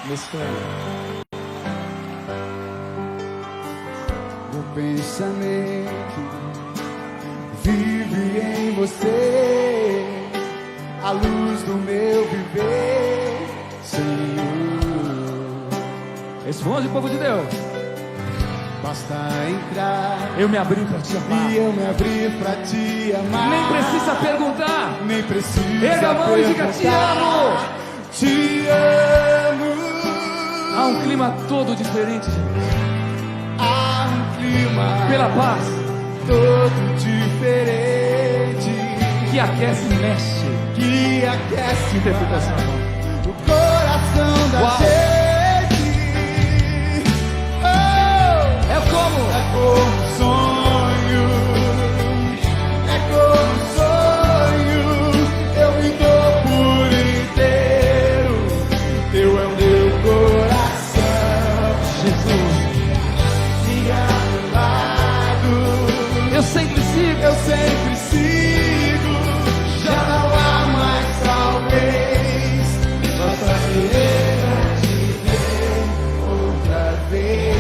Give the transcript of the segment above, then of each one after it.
mesclando. O pensamento vive em você, a luz do meu viver, Senhor. Responde, povo de Deus. Basta entrar, Eu me abri para te amar. e eu me abri pra te amar. Nem precisa perguntar. Nem precisa Erga a mão e diga: te amo. Te amo. Há um clima todo diferente, gente. Há um clima Pela paz todo diferente que aquece e mexe. que aquece Interpretação. o coração da Uau. gente. Oh, É como é como um sonho, é como um sonho. Eu me dou por inteiro. Teu é o meu coração, Jesus. fica do lado. Eu sempre sigo. Eu sempre sigo, já não há mais talvez. Basta querer pra te ver outra vez.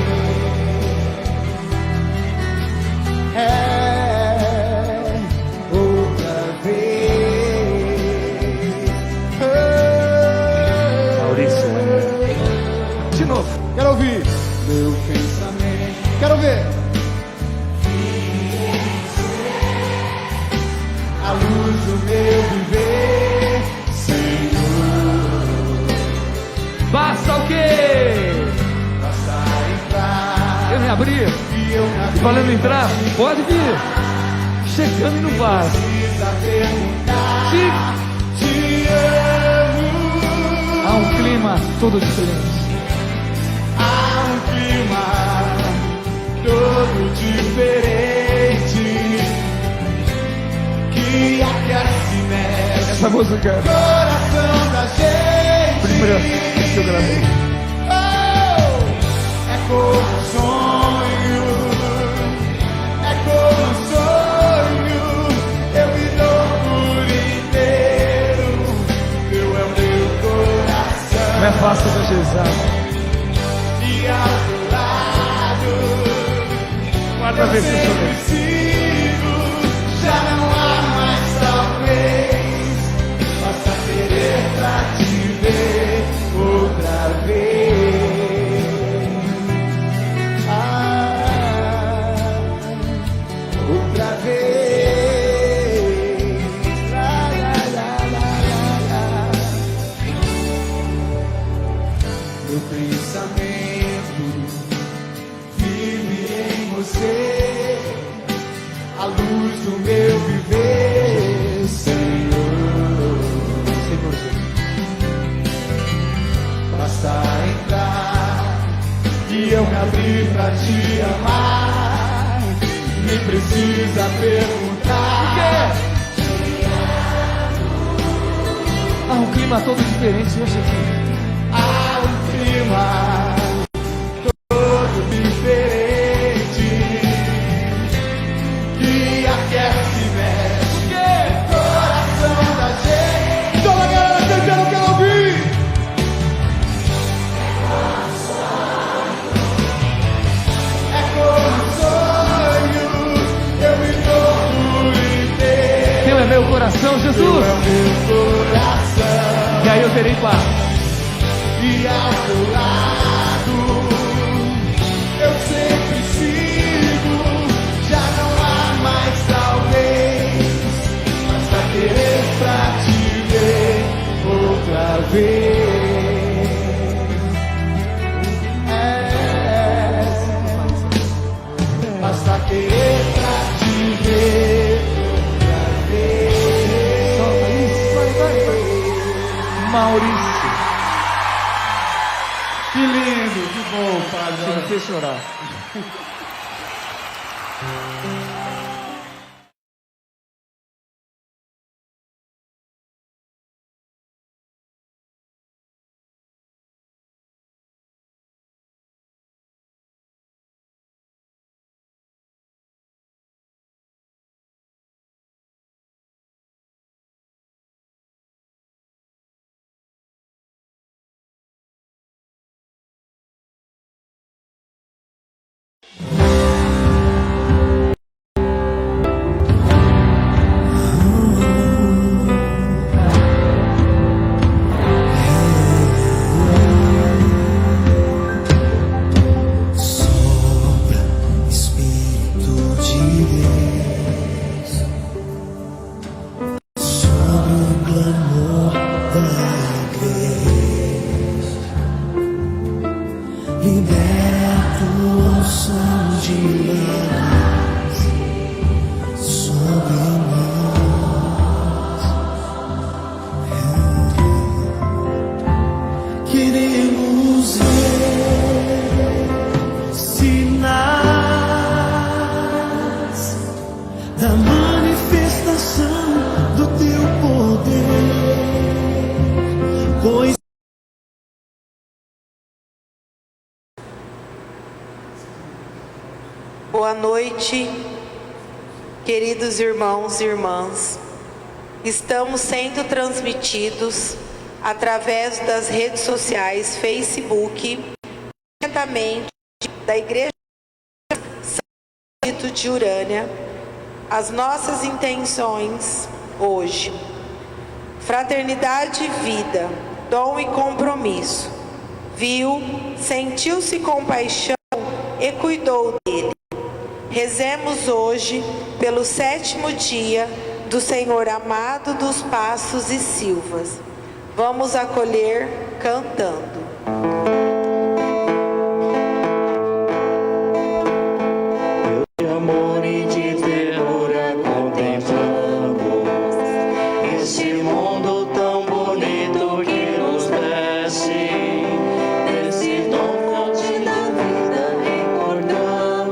É, outra vez. Maurício, de novo. Quero ouvir meu pensamento. Quero ver. A luz do meu viver, Senhor. Basta o quê? Basta entrar, Eu me abri. e eu me abri. E falando em entrar, pode vir. Chegando e não vai. Precisa perguntar. Te amo. Há um clima todo diferente. Há um clima todo diferente que aquece e mexe Essa música o coração da gente. primeira vez que eu gravei. Oh, é como um sonho, é como um sonho. Eu me dou por inteiro. Teu é o meu coração. Não é fácil evangelizar. E ao teu lado, Quarta eu vez que eu sempre falei. sigo. Já não há mais talvez. Basta querer pra te ver outra vez. Outra vez. Lá, lá, lá, lá, lá, lá. Meu pensamento vive em você, a luz do meu viver, Senhor. Senhor Jesus. Basta entrar e eu me abri pra te amar. Nem precisa perguntar. Há um clima todo diferente, Senhor Jesus. Há um clima todo diferente que aquece e mexe o coração da gente. Toda a galera cantando, eu quero ouvir. É como um sonho, eu me dou por inteiro. Teu é meu coração, Teu Jesus. é o meu coração. E aí eu terei paz. E ao teu lado, eu sempre sigo. Já não há mais talvez. Basta querer pra te ver outra vez. Basta querer pra te ver outra vez. Solta isso, vai. Maurício. Que lindo, que bom, Você Padre. me fez chorar. Boa noite, queridos irmãos e irmãs. Estamos sendo transmitidos através das redes sociais, Facebook, diretamente da Igreja São Benedito de Urânia. As nossas intenções hoje: fraternidade e vida, dom e compromisso. Viu, sentiu-se compaixão e cuidou dele. Rezemos hoje pelo 7º dia do Senhor amado dos Passos e Silvas. Vamos acolher cantando. De amor e de ternura contemplamos este mundo tão bonito que nos desce. Desse dom fonte da vida recordamos,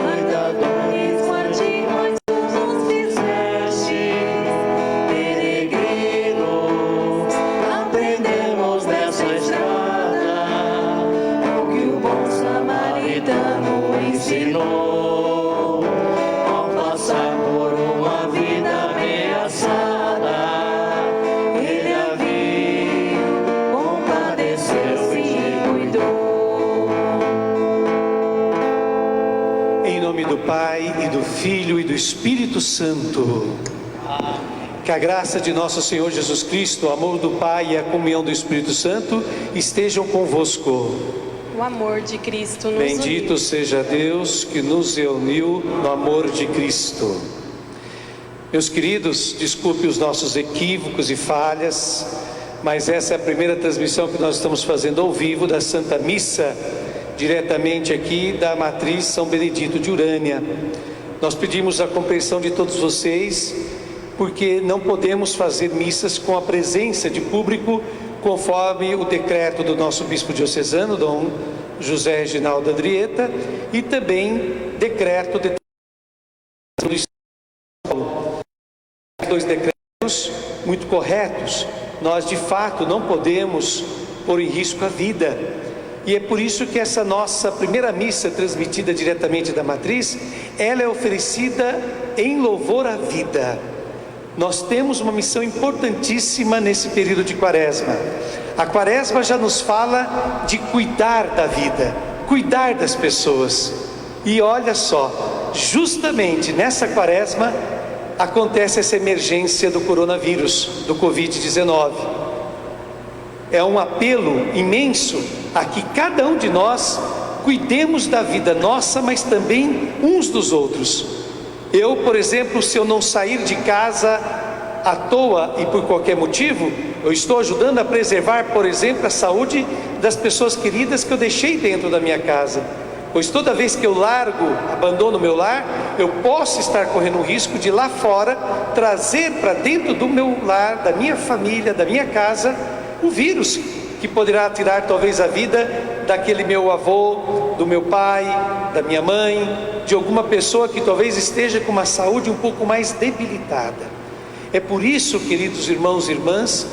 cuidadores, guardiões nos fizeste, peregrinos, aprendemos nessa estrada o que o bom samaritano ensinou. Ao passar por uma vida ameaçada, ele a viu, compadeceu e cuidou. Em nome do Pai, e do Filho, e do Espírito Santo. Que a graça de nosso Senhor Jesus Cristo, o amor do Pai e a comunhão do Espírito Santo estejam convosco. O amor de Cristo nos Bendito uniu. seja Deus que nos reuniu no amor de Cristo. Meus queridos, desculpe os nossos equívocos e falhas, mas essa é a primeira transmissão que nós estamos fazendo ao vivo da Santa Missa, diretamente aqui da Matriz São Benedito de Urânia. Nós pedimos a compreensão de todos vocês, porque não podemos fazer missas com a presença de público, conforme o decreto do nosso bispo diocesano, Dom José Reginaldo Adrieta, e também decreto de dois decretos muito corretos. Nós de fato não podemos pôr em risco a vida, e é por isso que essa nossa primeira missa, transmitida diretamente da Matriz, ela é oferecida em louvor à vida. Nós temos uma missão importantíssima nesse período de Quaresma. A Quaresma já nos fala de cuidar da vida, cuidar das pessoas. E olha só, justamente nessa Quaresma acontece essa emergência do coronavírus, do Covid-19. É um apelo imenso a que cada um de nós cuidemos da vida nossa, mas também uns dos outros. Eu, por exemplo, se eu não sair de casa à toa e por qualquer motivo, eu estou ajudando a preservar, por exemplo, a saúde das pessoas queridas que eu deixei dentro da minha casa. Pois toda vez que eu abandono meu lar, eu posso estar correndo o risco de lá fora trazer para dentro do meu lar, da minha família, da minha casa, um vírus que poderá tirar talvez a vida daquele meu avô, do meu pai, da minha mãe, de alguma pessoa que talvez esteja com uma saúde um pouco mais debilitada. É por isso, queridos irmãos e irmãs,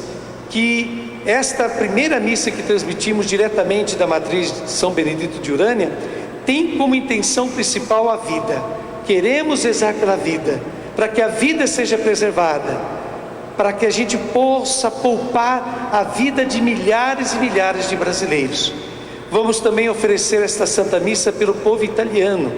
que esta primeira missa que transmitimos diretamente da Matriz de São Benedito de Urânia tem como intenção principal a vida. Queremos rezar pela vida, para que a vida seja preservada, para que a gente possa poupar a vida de milhares e milhares de brasileiros. Vamos também oferecer esta Santa Missa pelo povo italiano,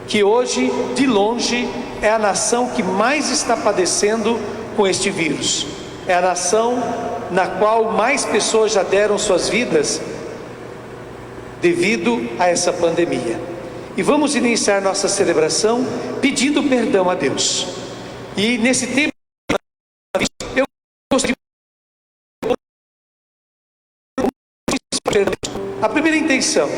que hoje, de longe, é a nação que mais está padecendo com este vírus. É a nação na qual mais pessoas já deram suas vidas devido a essa pandemia. E vamos iniciar nossa celebração pedindo perdão a Deus. E nesse tempo, eu gostaria de... A primeira intenção: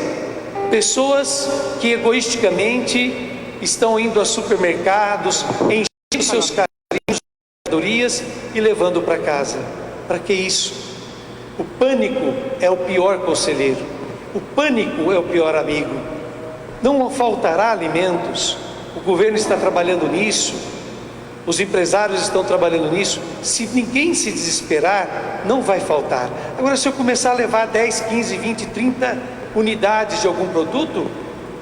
pessoas que egoisticamente estão indo a supermercados, enchendo seus carrinhos de mercadorias e levando para casa. Para que isso? O pânico é o pior conselheiro, o pânico é o pior amigo. Não faltará alimentos, o governo está trabalhando nisso, os empresários estão trabalhando nisso. Se ninguém se desesperar, não vai faltar. Agora, se eu começar a levar 10, 15, 20, 30 unidades de algum produto,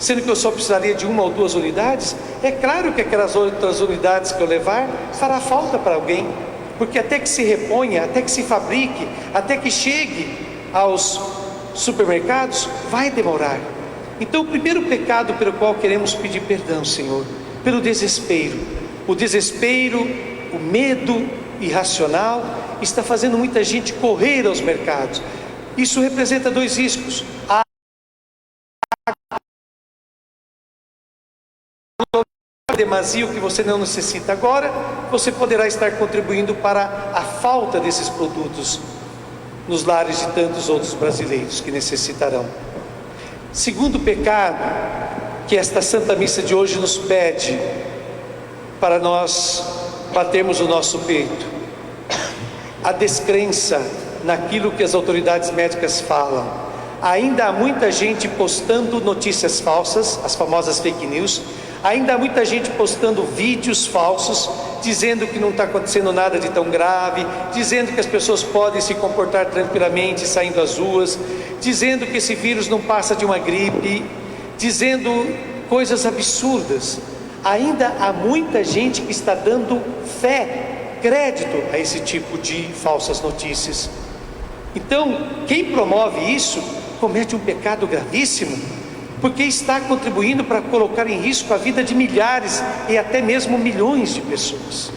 sendo que eu só precisaria de 1 ou 2 unidades. É claro que aquelas outras unidades que eu levar fará falta para alguém, porque até que se reponha, até que se fabrique, até que chegue aos supermercados, vai demorar. Então o primeiro pecado pelo qual queremos pedir perdão, Senhor, pelo desespero. O desespero, o medo irracional está fazendo muita gente correr aos mercados. Isso representa 2 riscos: demasia, o que você não necessita agora, você poderá estar contribuindo para a falta desses produtos nos lares de tantos outros brasileiros que necessitarão. Segundo pecado que esta Santa Missa de hoje nos pede para nós batermos o nosso peito: a descrença naquilo que as autoridades médicas falam. Ainda há muita gente postando notícias falsas, as famosas fake news. Ainda há muita gente postando vídeos falsos, dizendo que não está acontecendo nada de tão grave, dizendo que as pessoas podem se comportar tranquilamente saindo às ruas, dizendo que esse vírus não passa de uma gripe, dizendo coisas absurdas. Ainda há muita gente que está dando fé, crédito a esse tipo de falsas notícias. Então, quem promove isso comete um pecado gravíssimo, porque está contribuindo para colocar em risco a vida de milhares e até mesmo milhões de pessoas.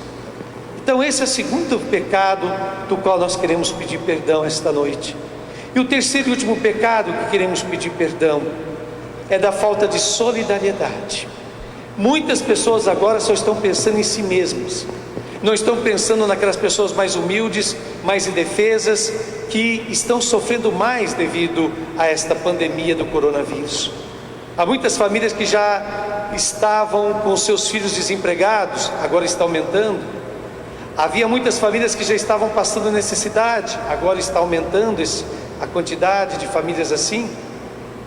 Então esse é o segundo pecado do qual nós queremos pedir perdão esta noite. E o terceiro e último pecado que queremos pedir perdão é da falta de solidariedade. Muitas pessoas agora só estão pensando em si mesmas, não estão pensando naquelas pessoas mais humildes, mais indefesas, que estão sofrendo mais devido a esta pandemia do coronavírus. Há muitas famílias que já estavam com seus filhos desempregados, agora está aumentando. Havia muitas famílias que já estavam passando necessidade, agora está aumentando a quantidade de famílias assim.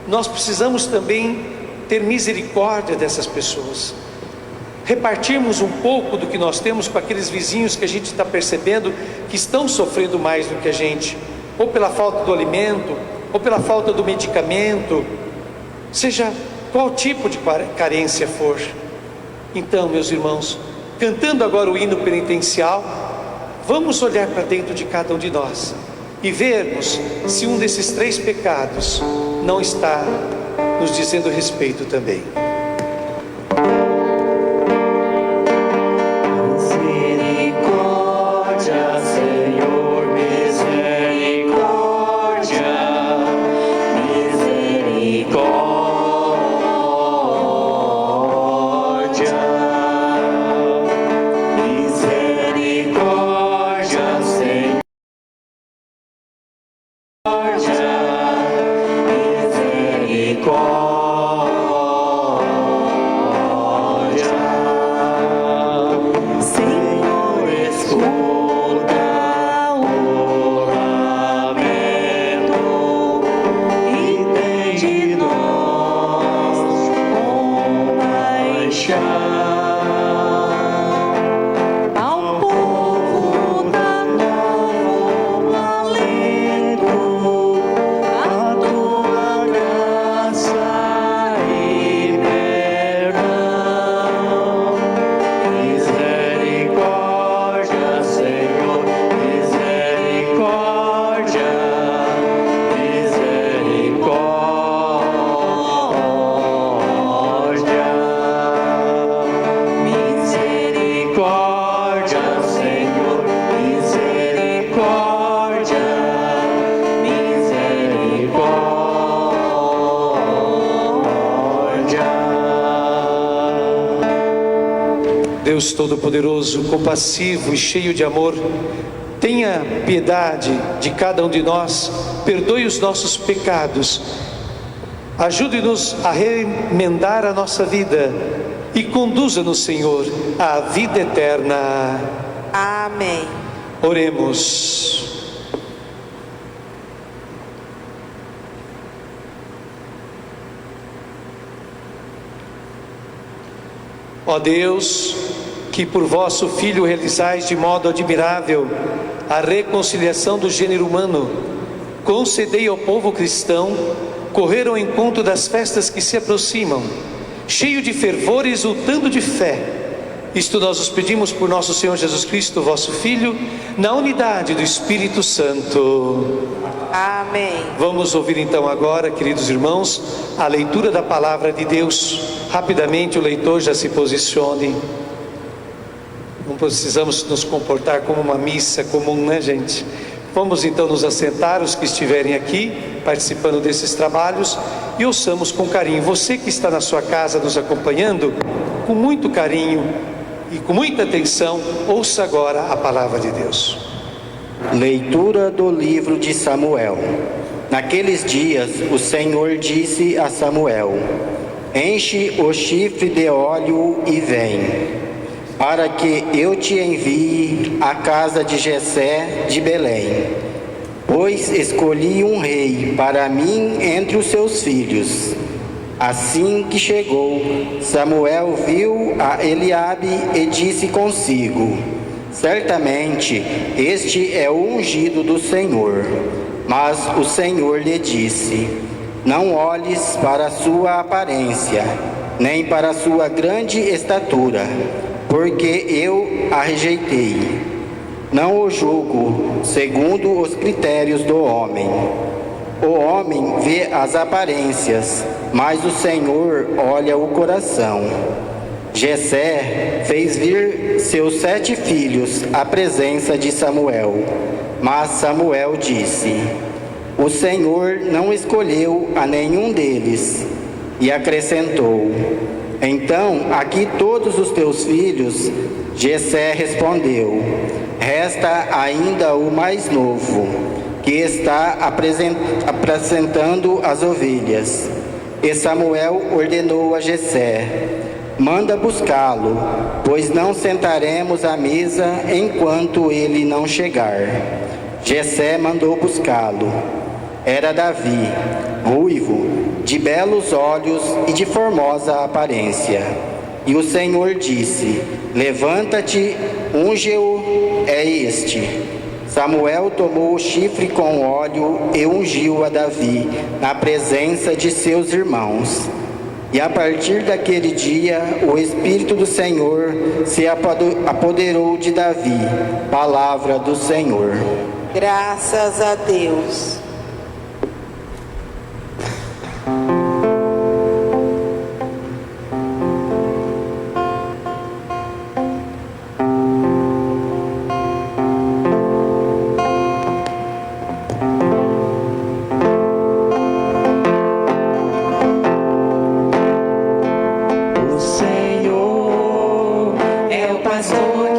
Nós precisamos também ter misericórdia dessas pessoas, repartirmos um pouco do que nós temos com aqueles vizinhos que a gente está percebendo que estão sofrendo mais do que a gente, ou pela falta do alimento, ou pela falta do medicamento, seja qual tipo de carência for. Então, meus irmãos, cantando agora o hino penitencial, vamos olhar para dentro de cada um de nós e vermos se um desses 3 pecados não está nos dizendo respeito também. Deus Todo-Poderoso, compassivo e cheio de amor, tenha piedade de cada um de nós, perdoe os nossos pecados, ajude-nos a remendar a nossa vida e conduza-nos, Senhor, à vida eterna. Amém. Oremos. Ó Deus, que por vosso Filho realizais de modo admirável a reconciliação do gênero humano, concedei ao povo cristão correr ao encontro das festas que se aproximam, cheio de fervor e exultando de fé. Isto nós os pedimos por nosso Senhor Jesus Cristo, vosso Filho, na unidade do Espírito Santo. Amém. Vamos ouvir então agora, queridos irmãos, a leitura da palavra de Deus. Rapidamente o leitor já se posicione. Não precisamos nos comportar como uma missa comum, né, gente? Vamos então nos assentar, os que estiverem aqui participando desses trabalhos, e ouçamos com carinho. Você que está na sua casa nos acompanhando, com muito carinho e com muita atenção, ouça agora a palavra de Deus. Leitura do livro de Samuel. Naqueles dias o Senhor disse a Samuel: enche o chifre de óleo e vem, para que eu te envie à casa de Jessé de Belém. Pois escolhi um rei para mim entre os seus filhos. Assim que chegou, Samuel viu a Eliabe e disse consigo: certamente este é o ungido do Senhor. Mas o Senhor lhe disse: não olhes para a sua aparência, nem para a sua grande estatura, porque eu a rejeitei. Não o julgo segundo os critérios do homem. O homem vê as aparências, mas o Senhor olha o coração. Jessé fez vir seus 7 filhos à presença de Samuel, mas Samuel disse: o Senhor não escolheu a nenhum deles. E acrescentou: então aqui todos os teus filhos. Jessé respondeu: resta ainda o mais novo, que está apresentando as ovelhas. E Samuel ordenou a Jessé: manda buscá-lo, pois não sentaremos à mesa enquanto ele não chegar. Jessé mandou buscá-lo. Era Davi, ruivo, de belos olhos e de formosa aparência. E o Senhor disse: levanta-te, unge-o, é este. Samuel tomou o chifre com óleo e ungiu a Davi na presença de seus irmãos. E a partir daquele dia, o Espírito do Senhor se apoderou de Davi. Palavra do Senhor. Graças a Deus. O Senhor é o pastor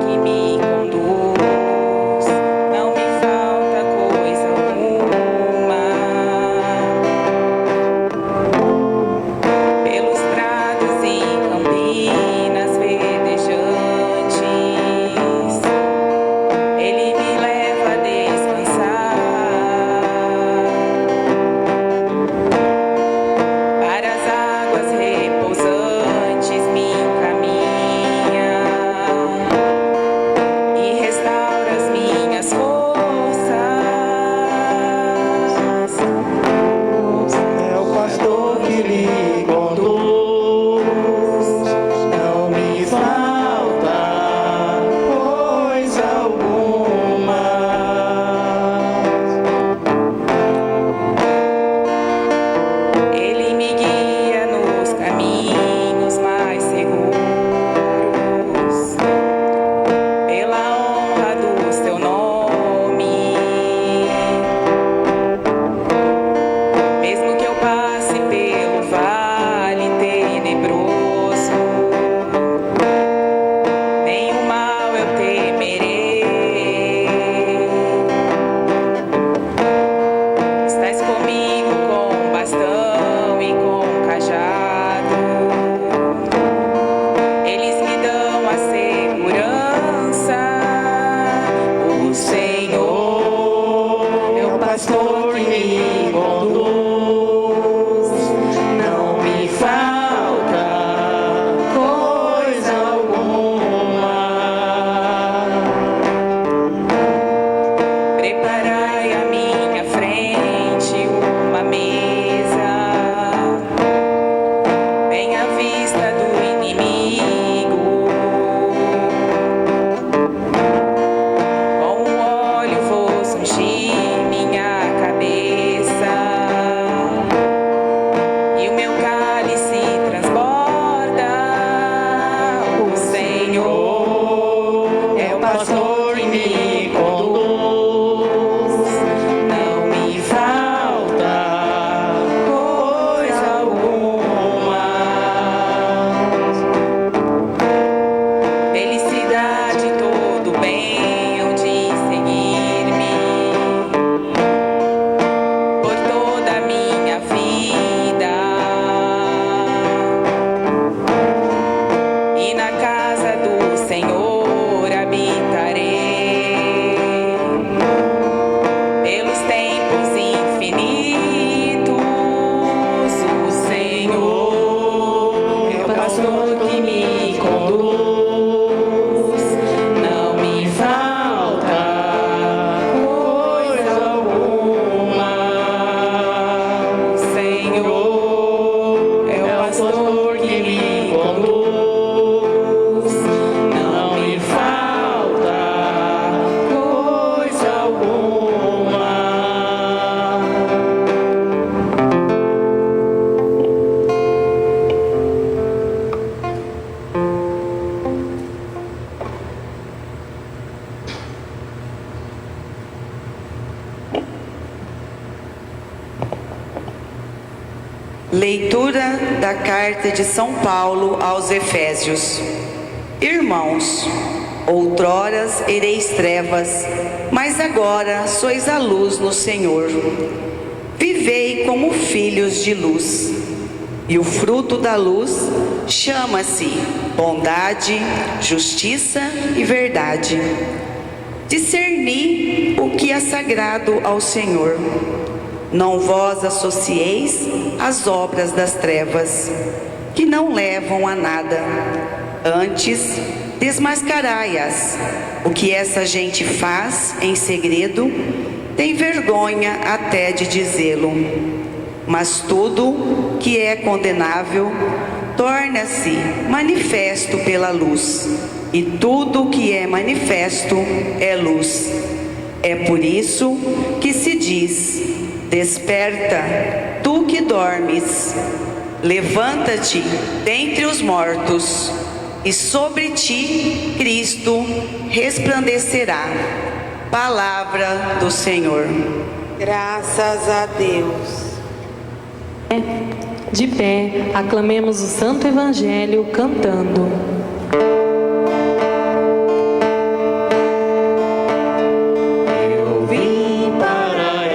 que me pastor que me conduz, não me falta coisa alguma. Felicidade, todo bem, hão de seguir-me por toda a minha vida. E na casa do Senhor habitarei pelos tempos infinitos. O Senhor é o pastor que me conduz, não me falta coisa alguma. O Senhor é o pastor que me conduz, não me falta coisa alguma. Leitura da carta de São Paulo aos Efésios. Irmãos, outroras ereis trevas, mas agora sois a luz no Senhor. Vivei como filhos de luz. E o fruto da luz chama-se bondade, justiça e verdade. Discerni o que é sagrado ao Senhor. Não vos associeis às obras das trevas, que não levam a nada. Antes, desmascarai-as. O que essa gente faz em segredo, tem vergonha até de dizê-lo. Mas tudo que é condenável, torna-se manifesto pela luz. E tudo que é manifesto é luz. É por isso que se diz: desperta, tu que dormes, levanta-te dentre os mortos, e sobre ti Cristo resplandecerá. Palavra do Senhor. Graças a Deus. De pé, aclamemos o Santo Evangelho cantando. Eu vim para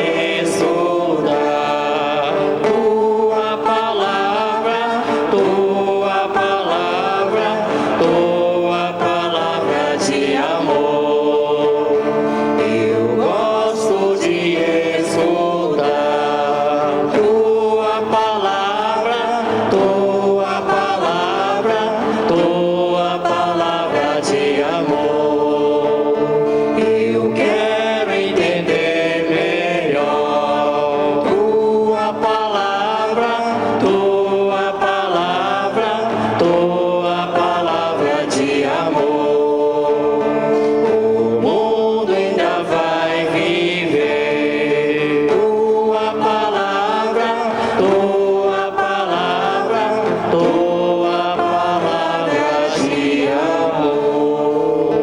estudar tua palavra, tua palavra, tua palavra de amor. Eu gosto de escutar tua palavra, tua palavra, tua palavra de amor. Eu quero entender melhor tua palavra, tua palavra, tua palavra de amor. O mundo ainda vai viver tua palavra, tua palavra, tua palavra de amor.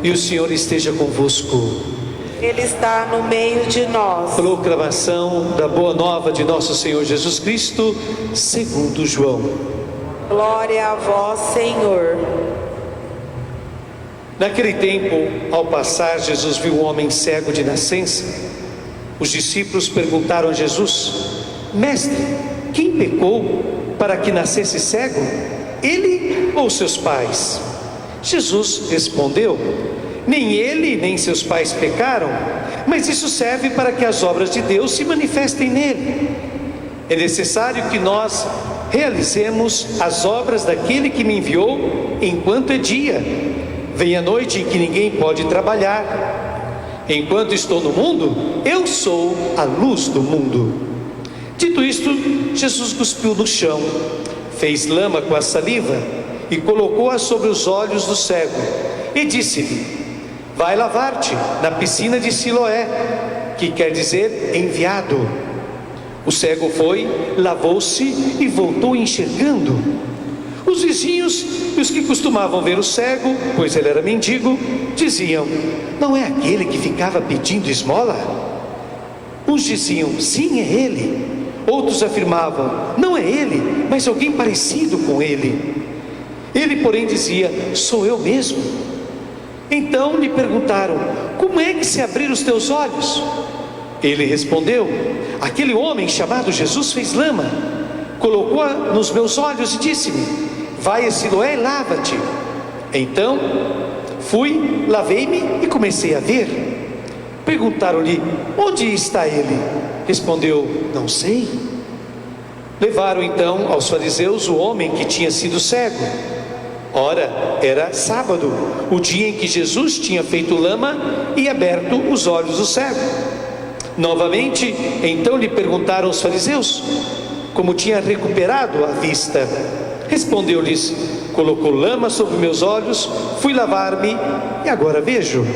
E o Senhor esteja convosco. Ele está no meio de nós. Proclamação da Boa Nova de nosso Senhor Jesus Cristo, segundo João. Glória a vós, Senhor. Naquele tempo, ao passar, Jesus viu um homem cego de nascença. Os discípulos perguntaram a Jesus: Mestre, quem pecou para que nascesse cego? Ele ou seus pais? Jesus respondeu: Nem ele nem seus pais pecaram, mas isso serve para que as obras de Deus se manifestem nele. É necessário que nós realizemos as obras daquele que me enviou enquanto é dia. Vem a noite em que ninguém pode trabalhar. Enquanto estou no mundo, eu sou a luz do mundo. Dito isto, Jesus cuspiu no chão, fez lama com a saliva e colocou-a sobre os olhos do cego e disse-lhe: Vai lavar-te na piscina de Siloé, que quer dizer enviado. O cego foi, lavou-se e voltou enxergando. Os vizinhos e os que costumavam ver o cego, pois ele era mendigo, diziam: não é aquele que ficava pedindo esmola? Uns diziam: sim, é ele. Outros afirmavam: não é ele, mas alguém parecido com ele. Ele, porém, dizia: sou eu mesmo. Então lhe perguntaram: como é que se abriram os teus olhos? Ele respondeu: aquele homem chamado Jesus fez lama, colocou-a nos meus olhos e disse-me: vai a Siloé e lava-te. Então fui, lavei-me e comecei a ver. Perguntaram-lhe: onde está ele? Respondeu: não sei. Levaram então aos fariseus o homem que tinha sido cego. Ora, era sábado, o dia em que Jesus tinha feito lama e aberto os olhos do cego. Novamente, então lhe perguntaram os fariseus como tinha recuperado a vista. Respondeu-lhes: colocou lama sobre meus olhos, fui lavar-me e agora vejo.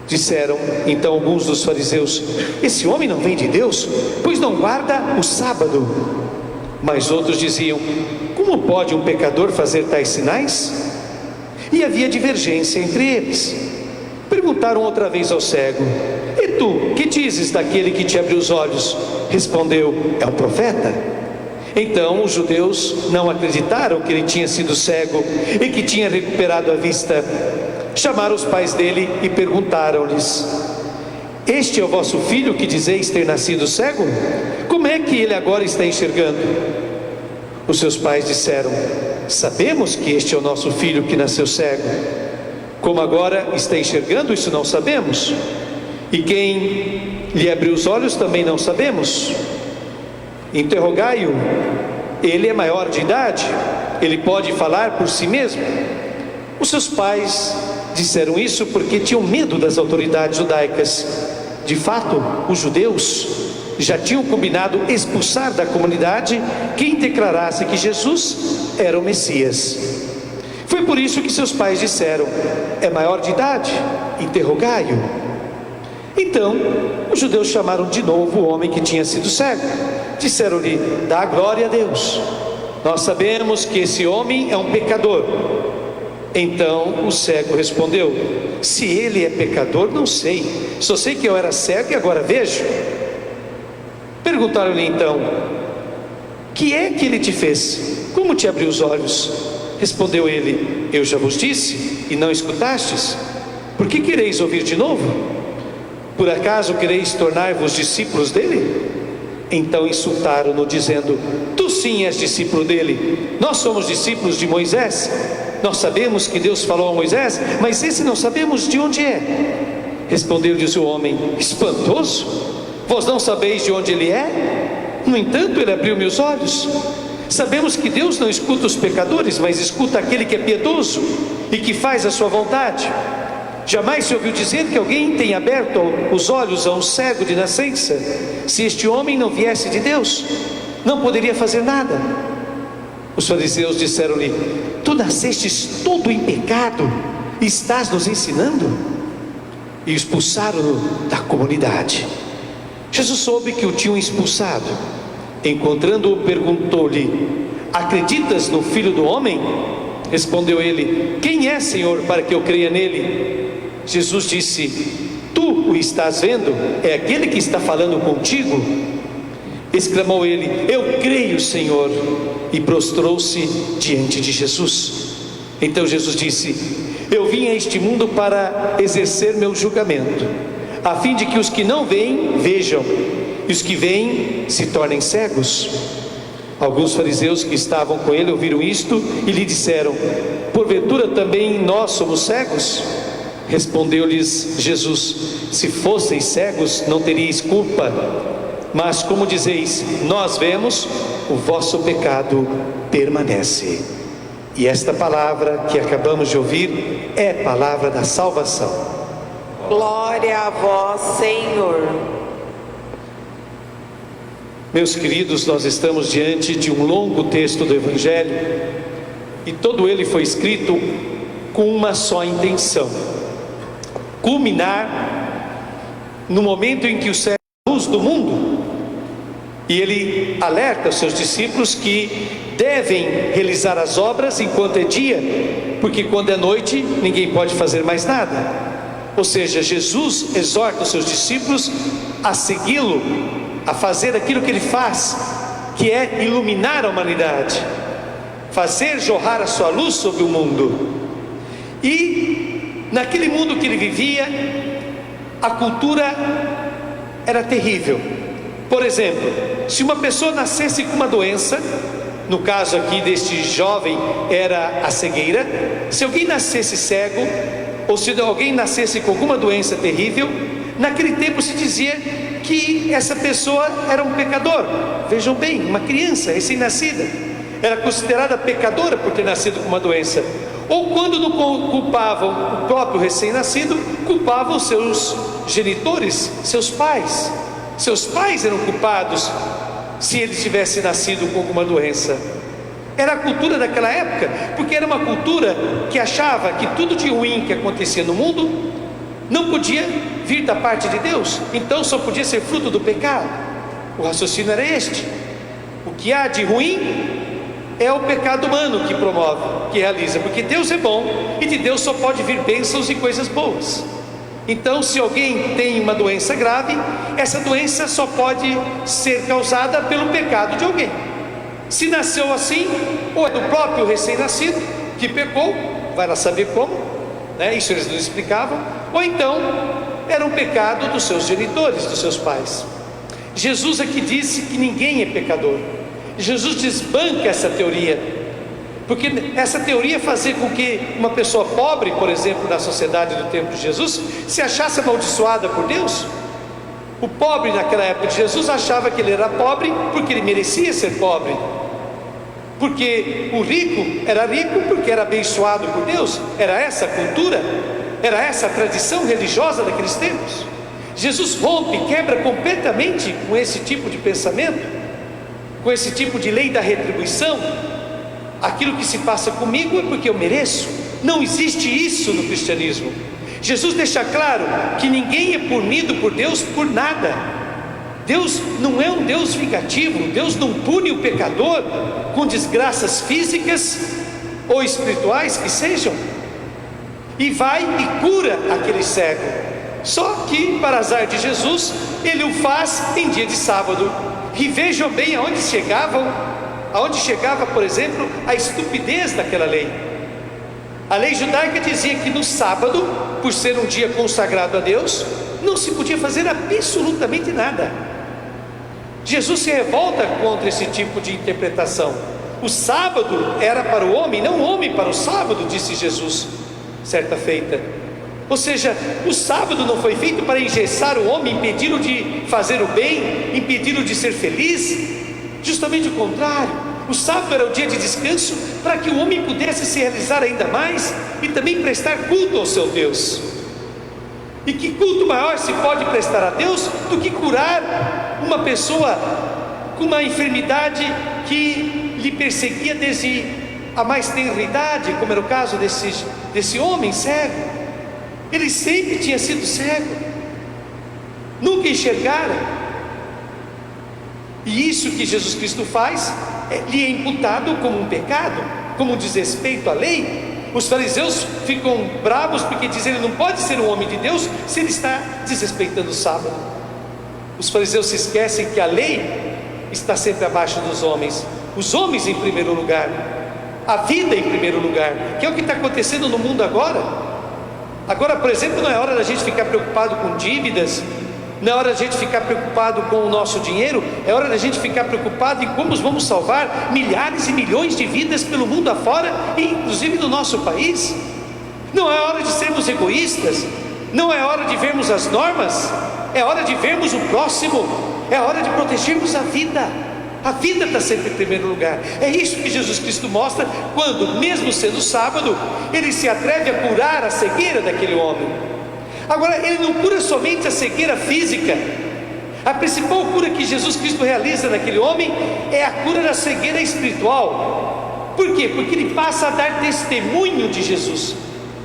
Disseram então alguns dos fariseus: esse homem não vem de Deus, pois não guarda o sábado. Mas outros diziam: como pode um pecador fazer tais sinais? E havia divergência entre eles. Perguntaram outra vez ao cego: e tu, que dizes daquele que te abriu os olhos? Respondeu: é um profeta. Então os judeus não acreditaram que ele tinha sido cego e que tinha recuperado a vista. Chamaram os pais dele e perguntaram-lhes: este é o vosso filho que dizeis ter nascido cego? Como é que ele agora está enxergando? Os seus pais disseram: sabemos que este é o nosso filho que nasceu cego. Como agora está enxergando, isso não sabemos. E quem lhe abriu os olhos também não sabemos. Interrogai-o, ele é maior de idade, ele pode falar por si mesmo. Os seus pais disseram isso porque tinham medo das autoridades judaicas. De fato, os judeus já tinham combinado expulsar da comunidade quem declarasse que Jesus era o Messias. Foi por isso que seus pais disseram: é maior de idade, interrogai-o. Então os judeus chamaram de novo o homem que tinha sido cego. Disseram-lhe: dá glória a Deus, nós sabemos que esse homem é um pecador. Então o cego respondeu: se ele é pecador, não sei, só sei que eu era cego e agora vejo. Perguntaram-lhe então: que é que ele te fez? Como te abriu os olhos? Respondeu ele: eu já vos disse e não escutastes. Por que quereis ouvir de novo? Por acaso quereis tornar-vos discípulos dele? Então insultaram-no, dizendo: tu sim és discípulo dele, nós somos discípulos de Moisés. Nós sabemos que Deus falou a Moisés, mas esse não sabemos de onde é. Respondeu-lhes o homem: espantoso, vós não sabeis de onde ele é? No entanto, ele abriu meus olhos. Sabemos que Deus não escuta os pecadores, mas escuta aquele que é piedoso e que faz a sua vontade. Jamais se ouviu dizer que alguém tenha aberto os olhos a um cego de nascença. Se este homem não viesse de Deus, não poderia fazer nada. Os fariseus disseram-lhe: tu nascestes todo em pecado e estás nos ensinando? E expulsaram-no da comunidade. Jesus soube que o tinham expulsado. Encontrando-o, perguntou-lhe: acreditas no Filho do Homem? Respondeu ele: quem é, Senhor, para que eu creia nele? Jesus disse: tu o estás vendo? É aquele que está falando contigo? Exclamou ele: eu creio, Senhor, e prostrou-se diante de Jesus. Então Jesus disse: eu vim a este mundo para exercer meu julgamento, a fim de que os que não veem vejam, e os que veem se tornem cegos. Alguns fariseus que estavam com ele ouviram isto e lhe disseram: porventura também nós somos cegos? Respondeu-lhes Jesus: se fosseis cegos, não teríeis culpa. Mas como dizeis, nós vemos, o vosso pecado permanece. E esta palavra que acabamos de ouvir é palavra da salvação. Glória a vós, Senhor. Meus queridos, nós estamos diante de um longo texto do Evangelho, e todo ele foi escrito com uma só intenção: culminar no momento em que o céu é a luz do mundo. E ele alerta os seus discípulos que devem realizar as obras enquanto é dia, porque quando é noite ninguém pode fazer mais nada. Ou seja, Jesus exorta os seus discípulos a segui-lo, a fazer aquilo que ele faz, que é iluminar a humanidade, fazer jorrar a sua luz sobre o mundo. E naquele mundo que ele vivia, a cultura era terrível. Por exemplo, se uma pessoa nascesse com uma doença, no caso aqui deste jovem era a cegueira, se alguém nascesse cego, ou se alguém nascesse com alguma doença terrível, naquele tempo se dizia que essa pessoa era um pecador. Vejam bem, uma criança recém-nascida era considerada pecadora por ter nascido com uma doença. Ou quando não culpavam o próprio recém-nascido, culpavam seus genitores, seus pais. Seus pais eram culpados se ele tivesse nascido com alguma doença. Era a cultura daquela época, porque era uma cultura que achava que tudo de ruim que acontecia no mundo não podia vir da parte de Deus, então só podia ser fruto do pecado. O raciocínio era este: o que há de ruim é o pecado humano que promove, que realiza, porque Deus é bom e de Deus só pode vir bênçãos e coisas boas. Então, se alguém tem uma doença grave, essa doença só pode ser causada pelo pecado de alguém. Se nasceu assim, ou é do próprio recém-nascido que pecou, vai lá saber como, né? Isso eles não explicavam, ou então era um pecado dos seus genitores, dos seus pais. Jesus aqui disse que ninguém é pecador. Jesus desbanca essa teoria, porque essa teoria fazia com que uma pessoa pobre, por exemplo, na sociedade do tempo de Jesus, se achasse amaldiçoada por Deus. O pobre naquela época de Jesus achava que ele era pobre porque ele merecia ser pobre, porque o rico era rico porque era abençoado por Deus. Era essa a cultura, era essa a tradição religiosa daqueles tempos. Jesus rompe, quebra completamente com esse tipo de pensamento, com esse tipo de lei da retribuição. Aquilo que se passa comigo é porque eu mereço. Não existe isso no cristianismo. Jesus deixa claro que ninguém é punido por Deus por nada. Deus não é um Deus vingativo. Deus não pune o pecador com desgraças físicas ou espirituais que sejam, e vai e cura aquele cego. Só que, para azar de Jesus, ele o faz em dia de sábado. E vejam bem aonde chegava, por exemplo, a estupidez daquela lei. A lei judaica dizia que no sábado, por ser um dia consagrado a Deus, não se podia fazer absolutamente nada. Jesus se revolta contra esse tipo de interpretação. O sábado era para o homem, não o homem para o sábado, disse Jesus certa feita. Ou seja, o sábado não foi feito para engessar o homem, impedi-lo de fazer o bem, impedi-lo de ser feliz. Justamente o contrário. O sábado era o dia de descanso para que o homem pudesse se realizar ainda mais e também prestar culto ao seu Deus. E que culto maior se pode prestar a Deus do que curar uma pessoa com uma enfermidade que lhe perseguia desde a mais tenra idade, como era o caso desse homem cego. Ele sempre tinha sido cego, nunca enxergara. E isso que Jesus Cristo faz lhe é imputado como um pecado, como um desrespeito à lei. Os fariseus ficam bravos porque dizem que ele não pode ser um homem de Deus se ele está desrespeitando o sábado. Os fariseus se esquecem que a lei está sempre abaixo dos homens, os homens em primeiro lugar, a vida em primeiro lugar, que é o que está acontecendo no mundo agora. Agora, por exemplo, não é hora da gente ficar preocupado com dívidas, não é hora da gente ficar preocupado com o nosso dinheiro, é hora da gente ficar preocupado em como vamos salvar milhares e milhões de vidas pelo mundo afora, e inclusive no nosso país. Não é hora de sermos egoístas, não é hora de vermos as normas, é hora de vermos o próximo, é hora de protegermos a vida. A vida está sempre em primeiro lugar. É isso que Jesus Cristo mostra quando, mesmo sendo sábado, ele se atreve a curar a cegueira daquele homem. Agora, ele não cura somente a cegueira física. A principal cura que Jesus Cristo realiza naquele homem é a cura da cegueira espiritual. Por quê? Porque ele passa a dar testemunho de Jesus.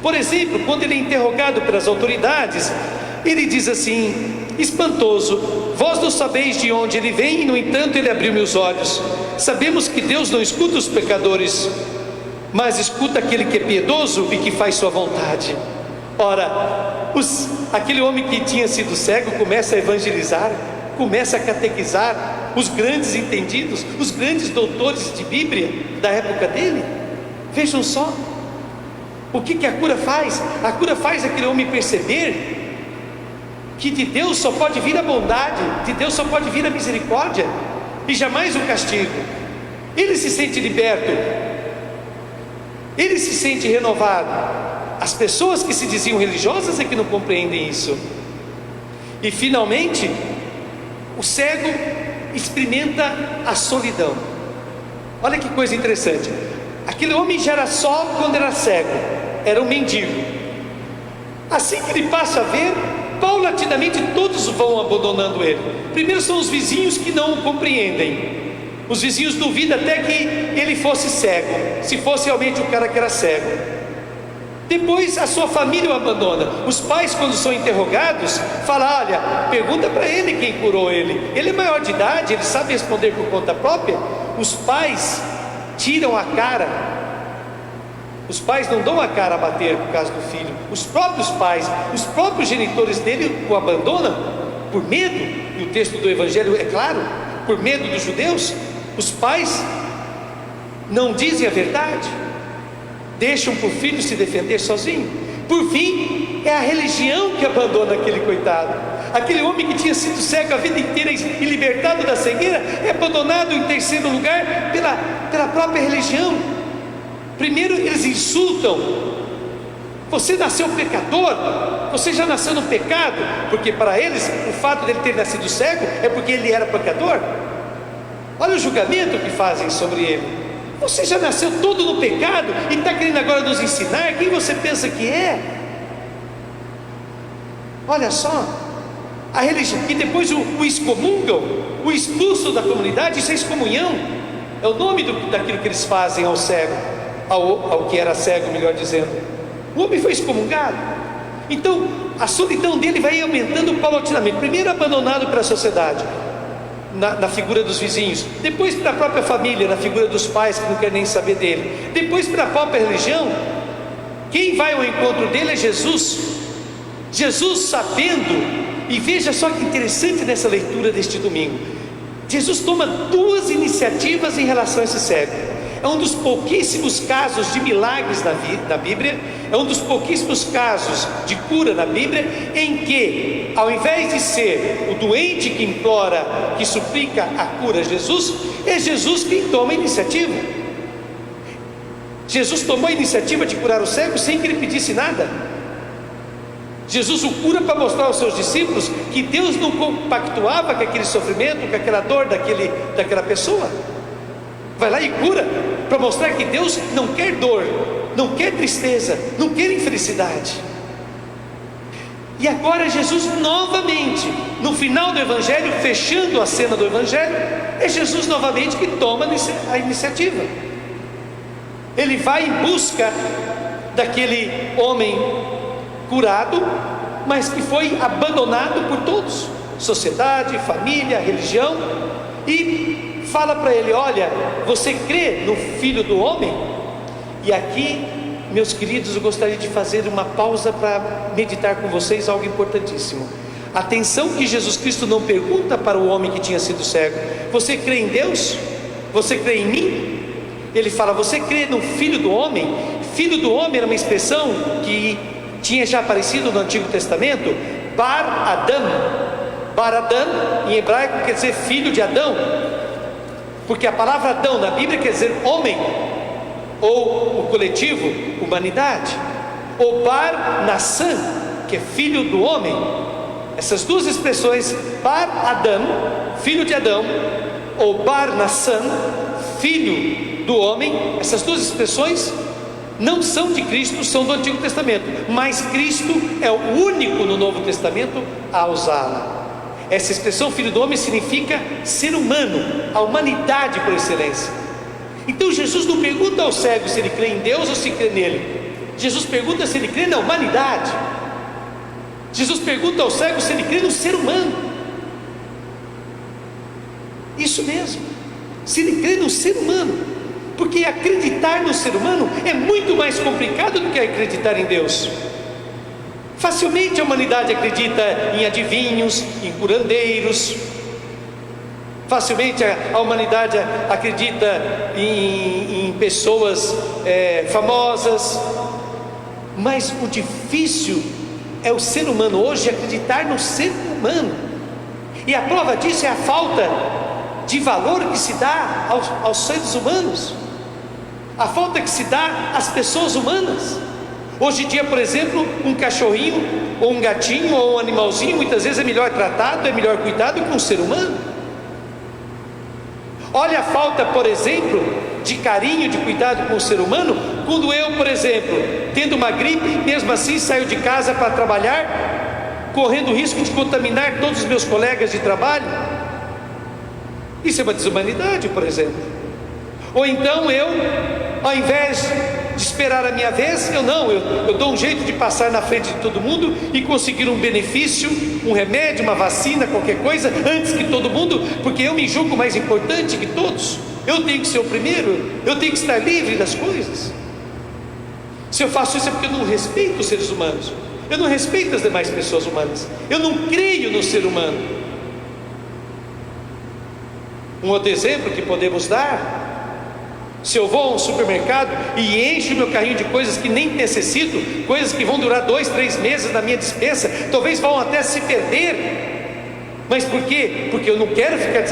Por exemplo, quando ele é interrogado pelas autoridades, Ele diz assim, espantoso: vós não sabeis de onde ele vem, e no entanto ele abriu meus olhos. Sabemos que Deus não escuta os pecadores, mas escuta aquele que é piedoso e que faz sua vontade. Ora, aquele homem que tinha sido cego começa a evangelizar, começa a catequizar os grandes entendidos, os grandes doutores de Bíblia da época dele. Vejam só o que a cura faz. A cura faz aquele homem perceber que de Deus só pode vir a bondade, de Deus só pode vir a misericórdia e jamais o castigo. Ele se sente liberto, ele se sente renovado. As pessoas que se diziam religiosas é que não compreendem isso. E finalmente o cego experimenta a solidão. Olha que coisa interessante. Aquele homem já era só quando era cego, era um mendigo. Assim que ele passa a ver, paulatinamente todos vão abandonando ele. Primeiro são os vizinhos que não o compreendem. Os vizinhos duvidam até que ele fosse cego, se fosse realmente o cara que era cego. Depois a sua família o abandona. Os pais, quando são interrogados, falam: olha, pergunta para ele quem curou ele. Ele é maior de idade, ele sabe responder por conta própria. Os pais tiram a cara. Os pais não dão a cara a bater por causa do filho. Os próprios pais, os próprios genitores dele o abandonam por medo. E o texto do Evangelho é claro, por medo dos judeus. Os pais não dizem a verdade, deixam para o filho se defender sozinho. Por fim, é a religião que abandona aquele coitado. Aquele homem que tinha sido cego a vida inteira e libertado da cegueira é abandonado em terceiro lugar pela própria religião. Primeiro eles insultam: você nasceu pecador, você já nasceu no pecado, porque para eles o fato dele ter nascido cego é porque ele era pecador. Olha o julgamento que fazem sobre ele: você já nasceu todo no pecado e está querendo agora nos ensinar quem você pensa que é? Olha só, a religião. E depois o excomungam, o expulso da comunidade. Isso é excomunhão, é o nome daquilo que eles fazem ao cego, ao que era cego, melhor dizendo. O homem foi excomungado. Então a solidão dele vai aumentando paulatinamente. Primeiro abandonado pela sociedade, na figura dos vizinhos, depois pela própria família, na figura dos pais que não querem nem saber dele, depois pela própria religião. Quem vai ao encontro dele é Jesus. Jesus, sabendo, e veja só que interessante nessa leitura deste domingo, Jesus toma duas iniciativas em relação a esse cego. É um dos pouquíssimos casos de milagres na Bíblia, é um dos pouquíssimos casos de cura na Bíblia, em que, ao invés de ser o doente que implora, que suplica a cura a Jesus, é Jesus quem toma a iniciativa. Jesus tomou a iniciativa de curar o cego sem que ele pedisse nada. Jesus o cura para mostrar aos seus discípulos que Deus não compactuava com aquele sofrimento, com aquela dor daquela pessoa. Vai lá e cura, para mostrar que Deus não quer dor, não quer tristeza, não quer infelicidade. E agora Jesus novamente, no final do Evangelho, fechando a cena do Evangelho, é Jesus novamente que toma a iniciativa. Ele vai em busca daquele homem curado, mas que foi abandonado por todos, sociedade, família, religião, e fala para ele: olha, você crê no Filho do Homem? E aqui, meus queridos, eu gostaria de fazer uma pausa para meditar com vocês algo importantíssimo. Atenção que Jesus Cristo não pergunta para o homem que tinha sido cego: você crê em Deus? Você crê em mim? Ele fala: você crê no Filho do Homem? Filho do Homem era uma expressão que tinha já aparecido no Antigo Testamento. Bar Adam. Bar Adam em hebraico quer dizer filho de Adão, porque a palavra Adão na Bíblia quer dizer homem, ou o coletivo, humanidade. O Bar Nassan, que é filho do homem. Essas duas expressões, Bar Adam, filho de Adão, ou Bar Nassan, filho do homem, essas duas expressões não são de Cristo, são do Antigo Testamento, mas Cristo é o único no Novo Testamento a usá-la. Essa expressão filho do homem significa ser humano, a humanidade por excelência. Então Jesus não pergunta ao cego se ele crê em Deus ou se crê nele. Jesus pergunta se ele crê na humanidade. Jesus pergunta ao cego se ele crê no ser humano. Isso mesmo, se ele crê no ser humano, porque acreditar no ser humano é muito mais complicado do que acreditar em Deus. Facilmente a humanidade acredita em adivinhos, em curandeiros. Facilmente a humanidade acredita em pessoas famosas. Mas o difícil é o ser humano hoje acreditar no ser humano. E a prova disso é a falta de valor que se dá aos seres humanos, a falta que se dá às pessoas humanas. Hoje em dia, por exemplo, um cachorrinho, ou um gatinho, ou um animalzinho, muitas vezes é melhor tratado, é melhor cuidado que um ser humano. Olha a falta, por exemplo, de carinho, de cuidado com o ser humano, quando eu, por exemplo, tendo uma gripe, mesmo assim saio de casa para trabalhar, correndo o risco de contaminar todos os meus colegas de trabalho. Isso é uma desumanidade, por exemplo. Ou então eu, ao invés de esperar a minha vez, eu dou um jeito de passar na frente de todo mundo e conseguir um benefício, um remédio, uma vacina, qualquer coisa, antes que todo mundo, porque eu me julgo mais importante que todos. Eu tenho que ser o primeiro, eu tenho que estar livre das coisas. Se eu faço isso é porque eu não respeito os seres humanos, eu não respeito as demais pessoas humanas, eu não creio no ser humano. Um outro exemplo que podemos dar: se eu vou a um supermercado e encho meu carrinho de coisas que nem necessito, coisas que vão durar 2, 3 meses na minha despensa, talvez vão até se perder. Mas por quê? Porque eu não quero ficar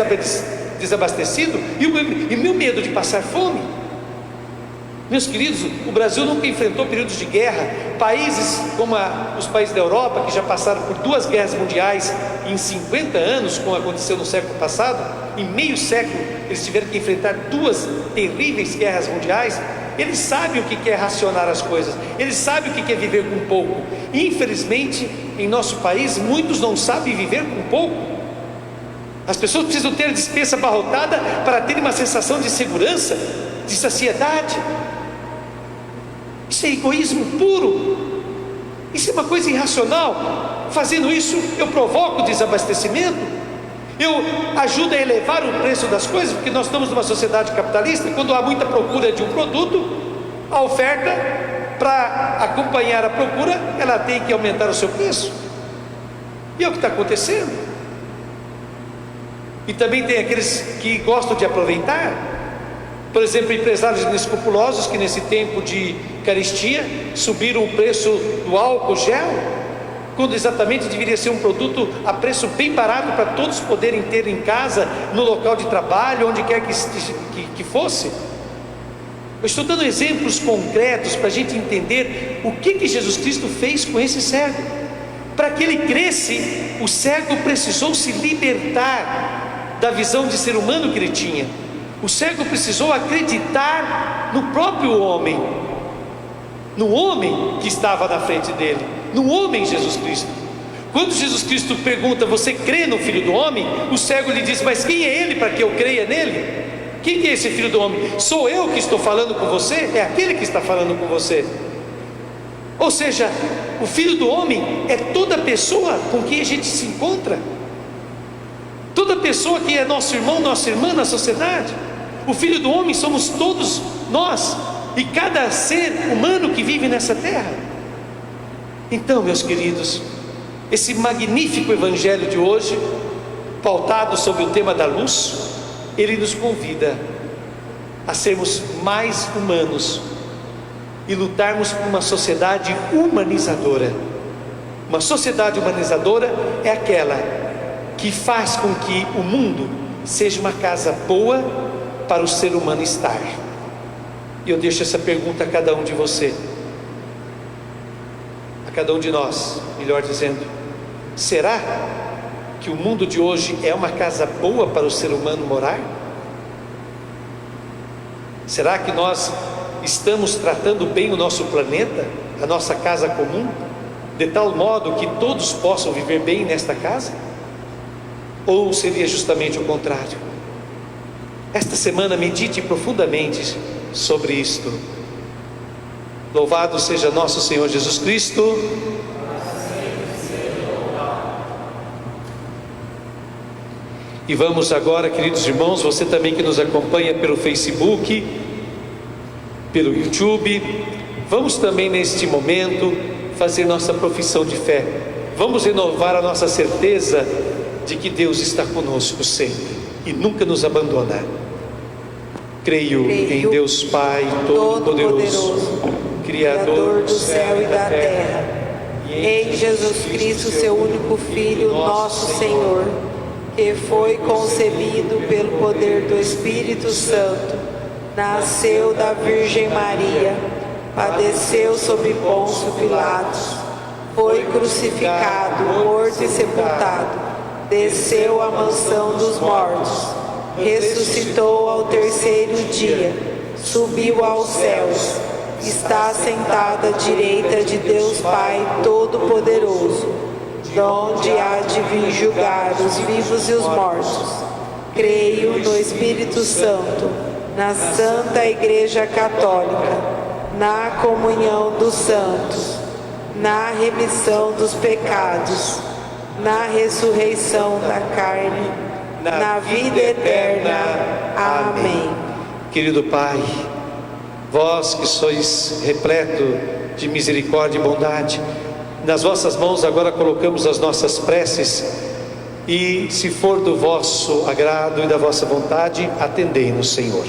desabastecido e meu medo de passar fome. Meus queridos, o Brasil nunca enfrentou períodos de guerra. Países como os países da Europa, que já passaram por 2 guerras mundiais em 50 anos, como aconteceu no século passado, em meio século eles tiveram que enfrentar 2 terríveis guerras mundiais. Eles sabem o que é racionar as coisas, eles sabem o que é viver com pouco. Infelizmente, em nosso país, muitos não sabem viver com pouco. As pessoas precisam ter a despensa abarrotada para terem uma sensação de segurança, de saciedade. Isso é egoísmo puro, isso é uma coisa irracional. Fazendo isso, eu provoco desabastecimento, eu ajudo a elevar o preço das coisas, porque nós estamos numa sociedade capitalista, e quando há muita procura de um produto, a oferta, para acompanhar a procura, ela tem que aumentar o seu preço, e é o que está acontecendo. E também tem aqueles que gostam de aproveitar. Por exemplo, empresários inescrupulosos que nesse tempo de carestia subiram o preço do álcool gel, quando exatamente deveria ser um produto a preço bem barato para todos poderem ter em casa, no local de trabalho, onde quer que fosse. Eu estou dando exemplos concretos para a gente entender o que Jesus Cristo fez com esse cego. Para que ele cresce, o cego precisou se libertar da visão de ser humano que ele tinha. O cego precisou acreditar no próprio homem, no homem que estava na frente dele, no homem Jesus Cristo. Quando Jesus Cristo pergunta: você crê no Filho do Homem? O cego lhe diz: mas quem é ele para que eu creia nele? Quem é esse Filho do Homem? Sou eu que estou falando com você? É aquele que está falando com você. Ou seja, o Filho do Homem é toda pessoa com quem a gente se encontra, toda pessoa que é nosso irmão, nossa irmã na sociedade. O Filho do Homem somos todos nós, e cada ser humano que vive nessa terra. Então, meus queridos, esse magnífico evangelho de hoje, pautado sobre o tema da luz, ele nos convida a sermos mais humanos e lutarmos por uma sociedade humanizadora. Uma sociedade humanizadora é aquela que faz com que o mundo seja uma casa boa para o ser humano estar. E eu deixo essa pergunta a cada um de você, a cada um de nós, melhor dizendo: será que o mundo de hoje é uma casa boa para o ser humano morar? Será que nós estamos tratando bem o nosso planeta, a nossa casa comum, de tal modo que todos possam viver bem nesta casa? Ou seria justamente o contrário? Esta semana medite profundamente sobre isto. Louvado seja nosso Senhor Jesus Cristo. E vamos agora, queridos irmãos, você também que nos acompanha pelo Facebook, pelo YouTube, vamos também neste momento fazer nossa profissão de fé. Vamos renovar a nossa certeza de que Deus está conosco sempre e nunca nos abandona. Creio em Deus Pai Todo-Poderoso, Criador do céu e da terra, e em Jesus Cristo, seu único Filho, nosso Senhor, que foi concebido pelo poder do Espírito Santo, nasceu da Virgem Maria, padeceu sob Pôncio Pilatos, foi crucificado, morto e sepultado, desceu à mansão dos mortos, ressuscitou ao terceiro dia, subiu aos céus, está sentado à direita de Deus Pai Todo-Poderoso, donde há de vir julgar os vivos e os mortos. Creio no Espírito Santo, na Santa Igreja Católica, na comunhão dos santos, na remissão dos pecados, na ressurreição da carne, na vida eterna. Amém. Querido Pai, vós que sois repleto de misericórdia e bondade, nas vossas mãos agora colocamos as nossas preces e, se for do vosso agrado e da vossa vontade, atendei-nos, Senhor.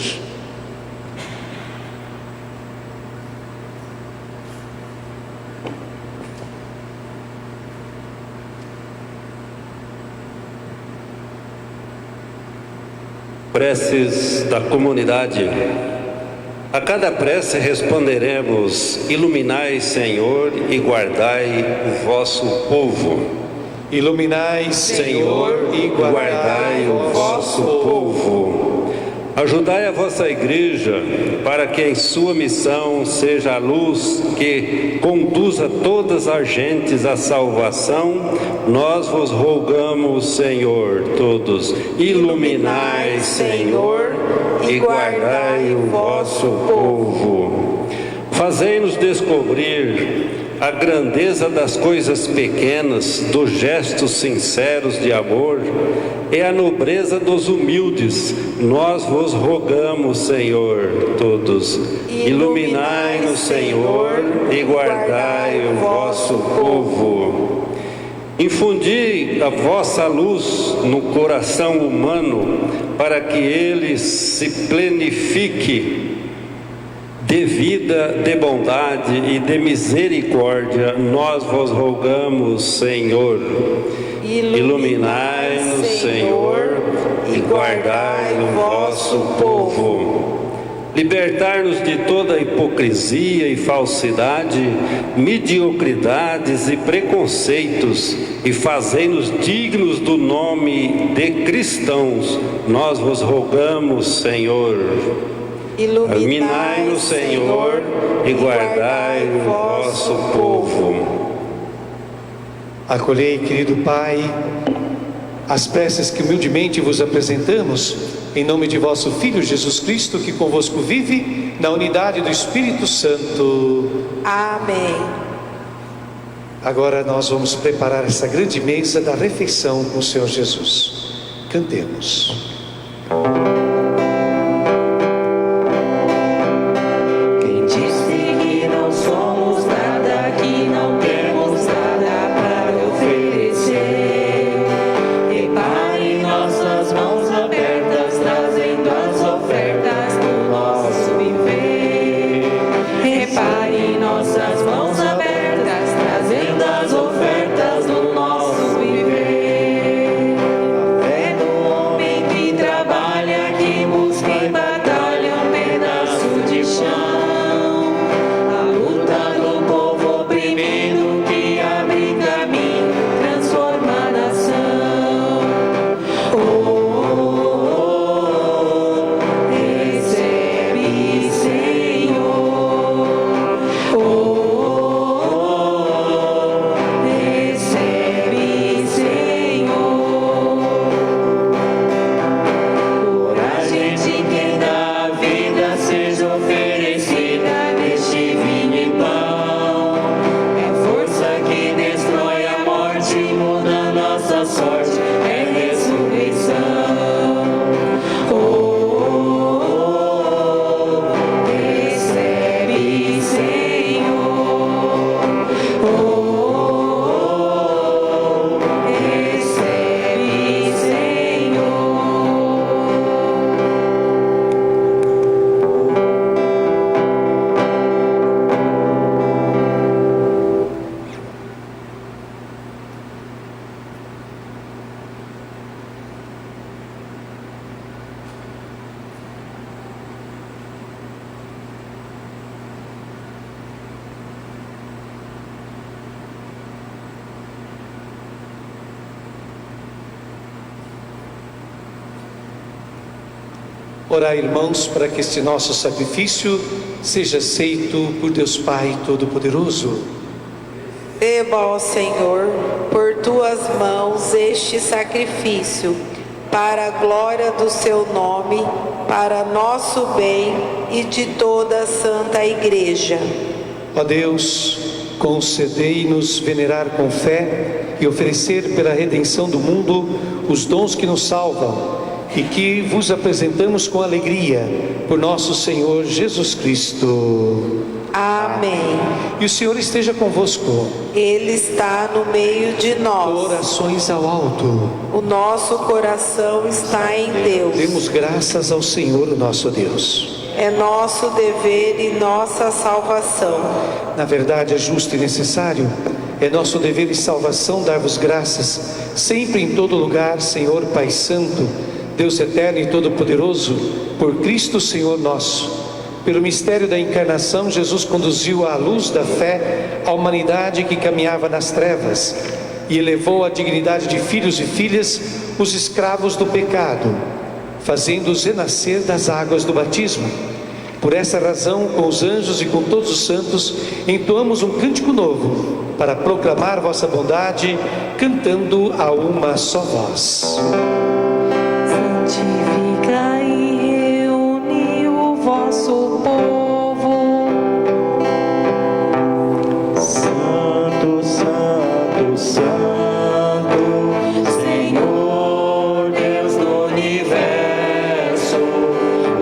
Preces da comunidade. A cada prece responderemos: iluminai, Senhor, e guardai o vosso povo. Iluminai, Senhor, e guardai o vosso povo. Ajudai a vossa Igreja, para que em sua missão seja a luz que conduza todas as gentes à salvação. Nós vos rogamos, Senhor, todos. Iluminai, Senhor, e guardai o vosso povo. Fazei-nos descobrir a grandeza das coisas pequenas, dos gestos sinceros de amor e a nobreza dos humildes. Nós vos rogamos, Senhor, todos. Iluminai-nos, Senhor, e guardai o vosso povo. Infundi a vossa luz no coração humano, para que ele se plenifique de vida, de bondade e de misericórdia. Nós vos rogamos, Senhor. Iluminai-nos, Senhor, e guardai o vosso povo. Libertar-nos de toda hipocrisia e falsidade, mediocridades e preconceitos, e fazei-nos dignos do nome de cristãos. Nós vos rogamos, Senhor. Iluminai-nos, Senhor, e guardai o vosso povo. Acolhei, querido Pai, as preces que humildemente vos apresentamos, em nome de vosso Filho Jesus Cristo, que convosco vive, na unidade do Espírito Santo. Amém. Agora nós vamos preparar essa grande mesa da refeição com o Senhor Jesus. Cantemos. Trabalha Orai, irmãos, para que este nosso sacrifício seja aceito por Deus Pai Todo-Poderoso. Receba, ó Senhor, por tuas mãos este sacrifício, para a glória do seu nome, para nosso bem e de toda a Santa Igreja. Ó Deus, concedei-nos venerar com fé e oferecer pela redenção do mundo os dons que nos salvam e que vos apresentamos com alegria por nosso Senhor Jesus Cristo. Amém. E o Senhor esteja convosco. Ele está no meio de nós. Orações ao alto. O nosso coração está em Deus. Demos graças ao Senhor, nosso Deus. É nosso dever e nossa salvação. Na verdade, é justo e necessário. É nosso dever e salvação dar-vos graças, sempre em todo lugar, Senhor Pai Santo, Deus eterno e todo-poderoso, por Cristo Senhor nosso. Pelo mistério da encarnação, Jesus conduziu à luz da fé a humanidade que caminhava nas trevas e elevou à dignidade de filhos e filhas os escravos do pecado, fazendo-os renascer das águas do batismo. Por essa razão, com os anjos e com todos os santos, entoamos um cântico novo para proclamar vossa bondade, cantando a uma só voz. Santificai e reuni o vosso povo. Santo, Santo, Santo, Senhor Deus do universo,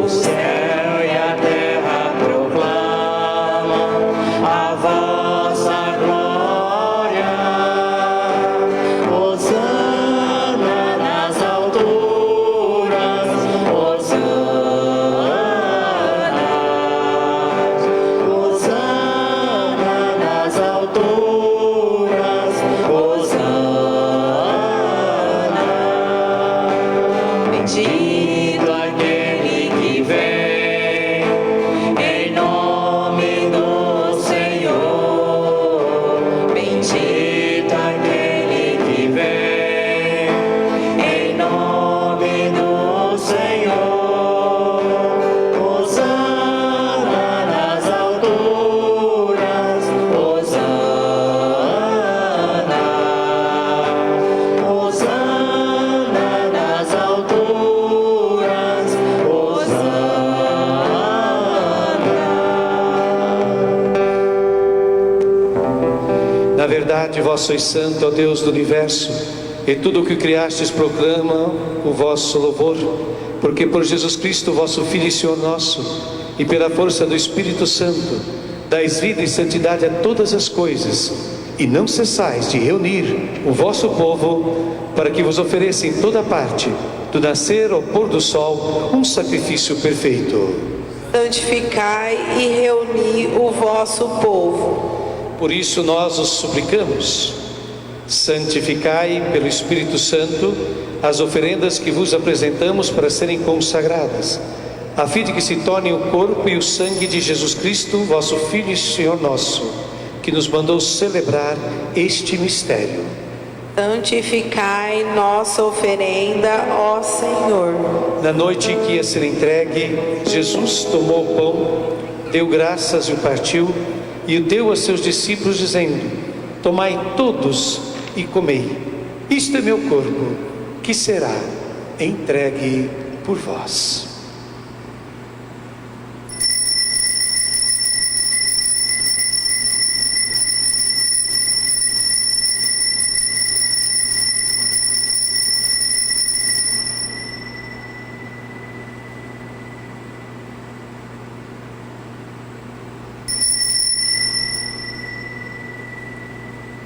o céu e a terra proclamam a vossa glória. Hosana nas alturas, Hosana, Hosana nas alturas, Hosana. Bendito aquele que vem em nome do Senhor. Bendito aquele que vem em nome do Senhor. Hosana nas alturas, Hosana, Hosana nas alturas, Hosana. Na verdade, vós sois santo, ó Deus do universo, e tudo o que criastes proclama o vosso louvor, porque por Jesus Cristo, vosso Filho e Senhor nosso, e pela força do Espírito Santo, dais vida e santidade a todas as coisas, e não cessais de reunir o vosso povo, para que vos ofereça em toda parte, do nascer ao pôr do sol, um sacrifício perfeito. Santificai e reuni o vosso povo. Por isso nós os suplicamos, santificai pelo Espírito Santo as oferendas que vos apresentamos para serem consagradas, a fim de que se tornem o corpo e o sangue de Jesus Cristo, vosso Filho e Senhor nosso, que nos mandou celebrar este mistério. Santificai nossa oferenda, ó Senhor. Na noite em que ia ser entregue, Jesus tomou o pão, deu graças e o partiu, e o deu a seus discípulos, dizendo: tomai todos e comei, isto é meu corpo, que será entregue por vós.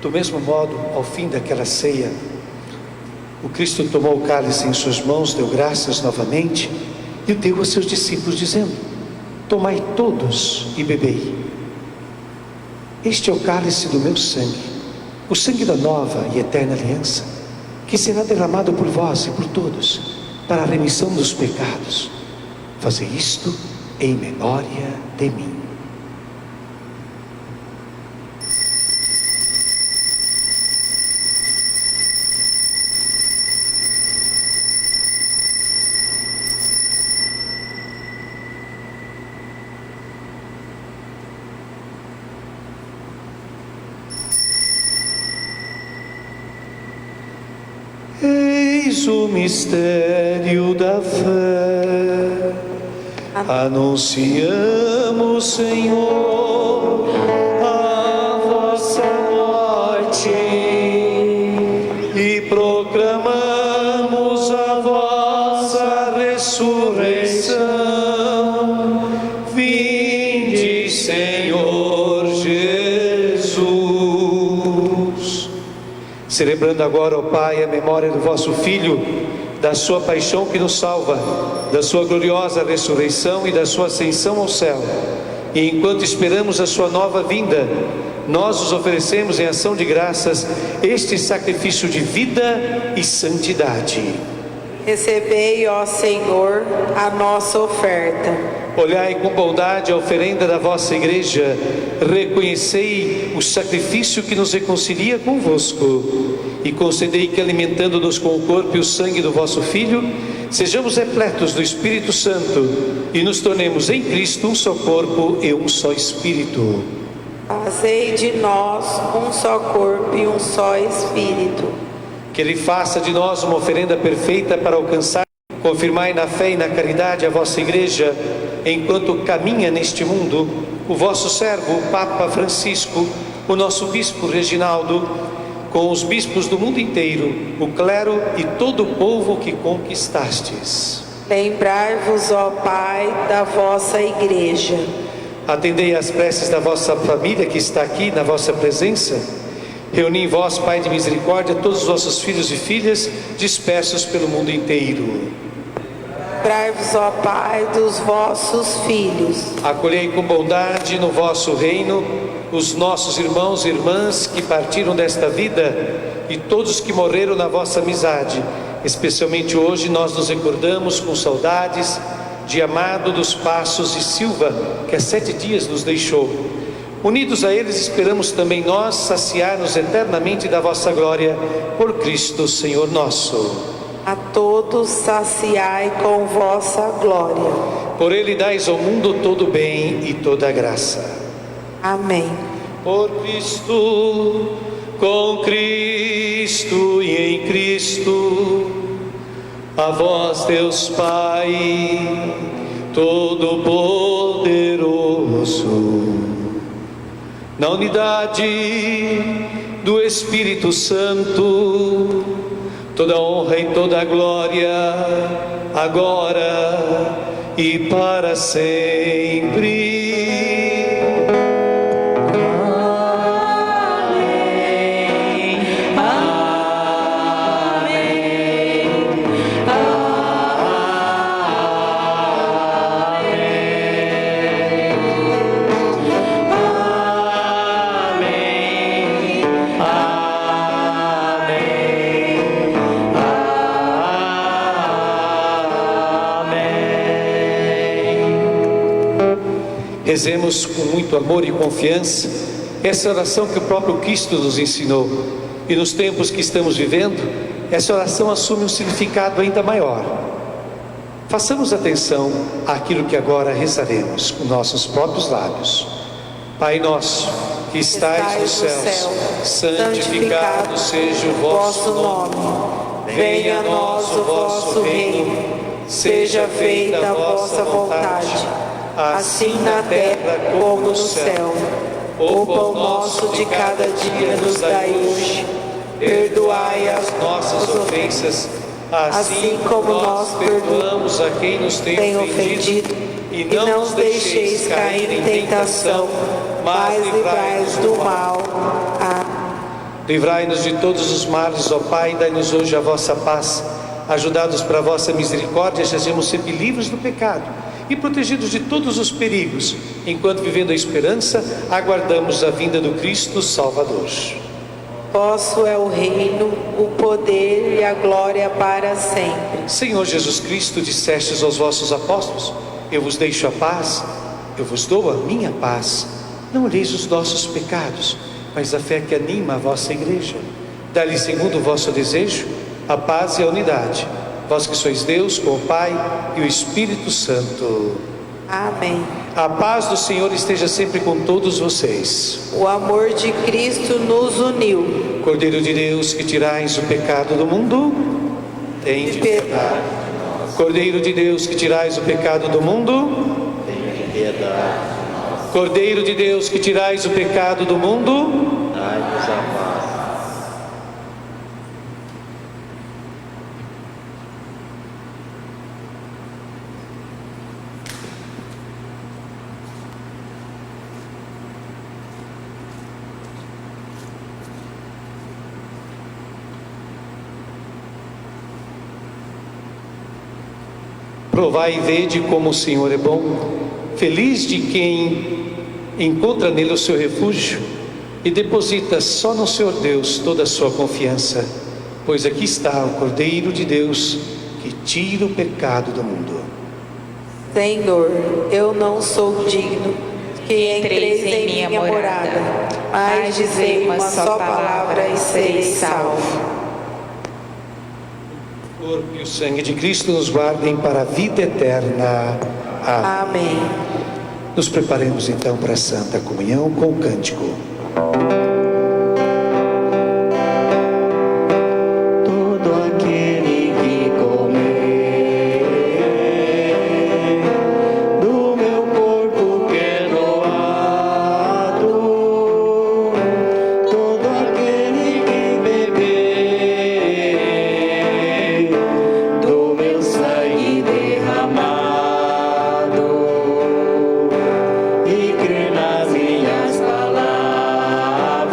Do mesmo modo, ao fim daquela ceia, o Cristo tomou o cálice em suas mãos, deu graças novamente e o deu a seus discípulos, dizendo: tomai todos e bebei. Este é o cálice do meu sangue, o sangue da nova e eterna aliança, que será derramado por vós e por todos, para a remissão dos pecados. Fazei isto em memória de mim. Eis o mistério da fé. Anunciamos, Senhor, a vossa morte e proclamamos a vossa ressurreição. Vinde, Senhor Jesus. Celebrando agora, ó Pai, a memória do vosso Filho, da sua paixão que nos salva, da sua gloriosa ressurreição e da sua ascensão ao céu. E enquanto esperamos a sua nova vinda, nós os oferecemos em ação de graças este sacrifício de vida e santidade. Recebei, ó Senhor, a nossa oferta. Olhai com bondade a oferenda da vossa igreja, reconhecei o sacrifício que nos reconcilia convosco, e concedei que, alimentando-nos com o corpo e o sangue do vosso Filho, sejamos repletos do Espírito Santo e nos tornemos em Cristo um só corpo e um só Espírito. Fazei de nós um só corpo e um só Espírito. Que Ele faça de nós uma oferenda perfeita para alcançar, confirmai na fé e na caridade a vossa igreja, enquanto caminha neste mundo, o vosso servo, o Papa Francisco, o nosso Bispo Reginaldo, com os bispos do mundo inteiro, o clero e todo o povo que conquistastes. Lembrai-vos, ó Pai, da vossa igreja. Atendei às preces da vossa família que está aqui na vossa presença. Reuni em vós, Pai de misericórdia, todos os vossos filhos e filhas dispersos pelo mundo inteiro. Lembrai-vos, ó Pai, dos vossos filhos. Acolhei com bondade no vosso reino os nossos irmãos e irmãs que partiram desta vida e todos que morreram na vossa amizade. Especialmente hoje nós nos recordamos com saudades de Amado dos Passos e Silva, que há 7 dias nos deixou. Unidos a eles, esperamos também nós saciar-nos eternamente da vossa glória, por Cristo Senhor nosso. A todos saciai com vossa glória. Por Ele dais ao mundo todo bem e toda graça. Amém. Por Cristo, com Cristo e em Cristo, a vós, Deus Pai Todo-Poderoso, na unidade do Espírito Santo, toda honra e toda glória, agora e para sempre. Rezemos com muito amor e confiança essa oração que o próprio Cristo nos ensinou. E nos tempos que estamos vivendo, essa oração assume um significado ainda maior. Façamos atenção àquilo que agora rezaremos com nossos próprios lábios. Pai nosso, que estais nos céus, santificado seja o vosso nome. Venha a nós o vosso reino. Seja feita a vossa vontade, assim na terra como no céu. O pão nosso de cada dia nos dai hoje. Perdoai as nossas ofensas, assim como nós perdoamos a quem nos tem ofendido. E não nos deixeis cair em tentação, mas livrai-nos do mal. Amém. Livrai-nos de todos os males, ó Pai, dai-nos hoje a vossa paz. Ajudados para a vossa misericórdia, sejamos sempre livres do pecado e protegidos de todos os perigos, enquanto, vivendo a esperança, aguardamos a vinda do Cristo Salvador. Vosso é o reino, o poder e a glória para sempre. Senhor Jesus Cristo, dissestes aos vossos apóstolos: eu vos deixo a paz, eu vos dou a minha paz. Não olheis os nossos pecados, mas a fé que anima a vossa igreja. Dá-lhe, segundo o vosso desejo, a paz e a unidade, vós que sois Deus com o Pai e o Espírito Santo. Amém. A paz do Senhor esteja sempre com todos vocês. O amor de Cristo nos uniu. Cordeiro de Deus, que tirais o pecado do mundo, tende piedade. Cordeiro de Deus, que tirais o pecado do mundo, Tenha piedade. Cordeiro de Deus, que tirais o pecado do mundo, Dai-nos a paz. provai e vede como o Senhor é bom. Feliz de quem encontra nele o seu refúgio e deposita só no Senhor Deus toda a sua confiança, pois aqui está o Cordeiro de Deus que tira o pecado do mundo. Senhor, eu não sou digno que entreis em minha morada, mas dizei uma só palavra e serei salvo. O corpo e o sangue de Cristo nos guardem para a vida eterna. Amém. Amém. Nos preparemos então para a Santa Comunhão com o cântico. Todo aquele que comer do meu corpo que é doado, todo aquele que beber do meu sangue derramado e crer nas minhas palavras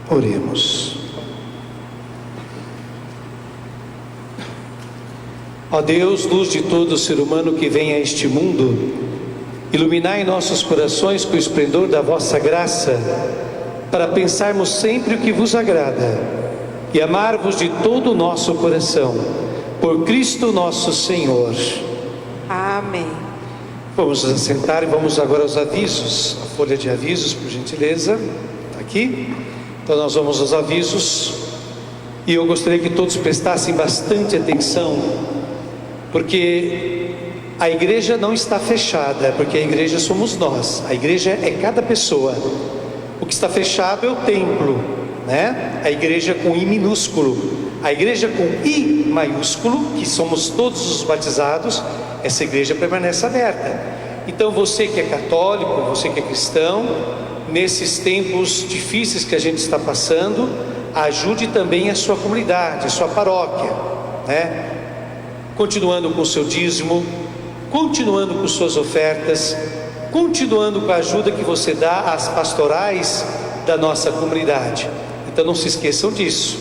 Oremos. Ó Deus, luz de todo ser humano que vem a este mundo, iluminai nossos corações com o esplendor da vossa graça, para pensarmos sempre o que vos agrada e amar-vos de todo o nosso coração, por Cristo nosso Senhor. Amém. Vamos nos assentar e vamos agora aos avisos. A folha de avisos, por gentileza, está aqui. Então nós vamos aos avisos, e eu gostaria que todos prestassem bastante atenção, porque a igreja não está fechada, porque a igreja somos nós, a igreja é cada pessoa. O que está fechado é o templo, né? A igreja com I minúsculo, a igreja com I maiúsculo, que somos todos os batizados, essa igreja permanece aberta. Então você que é católico, você que é cristão, nesses tempos difíceis que a gente está passando, ajude também a sua comunidade, a sua paróquia, né? Continuando com o seu dízimo, continuando com suas ofertas, continuando com a ajuda que você dá às pastorais da nossa comunidade. Então não se esqueçam disso.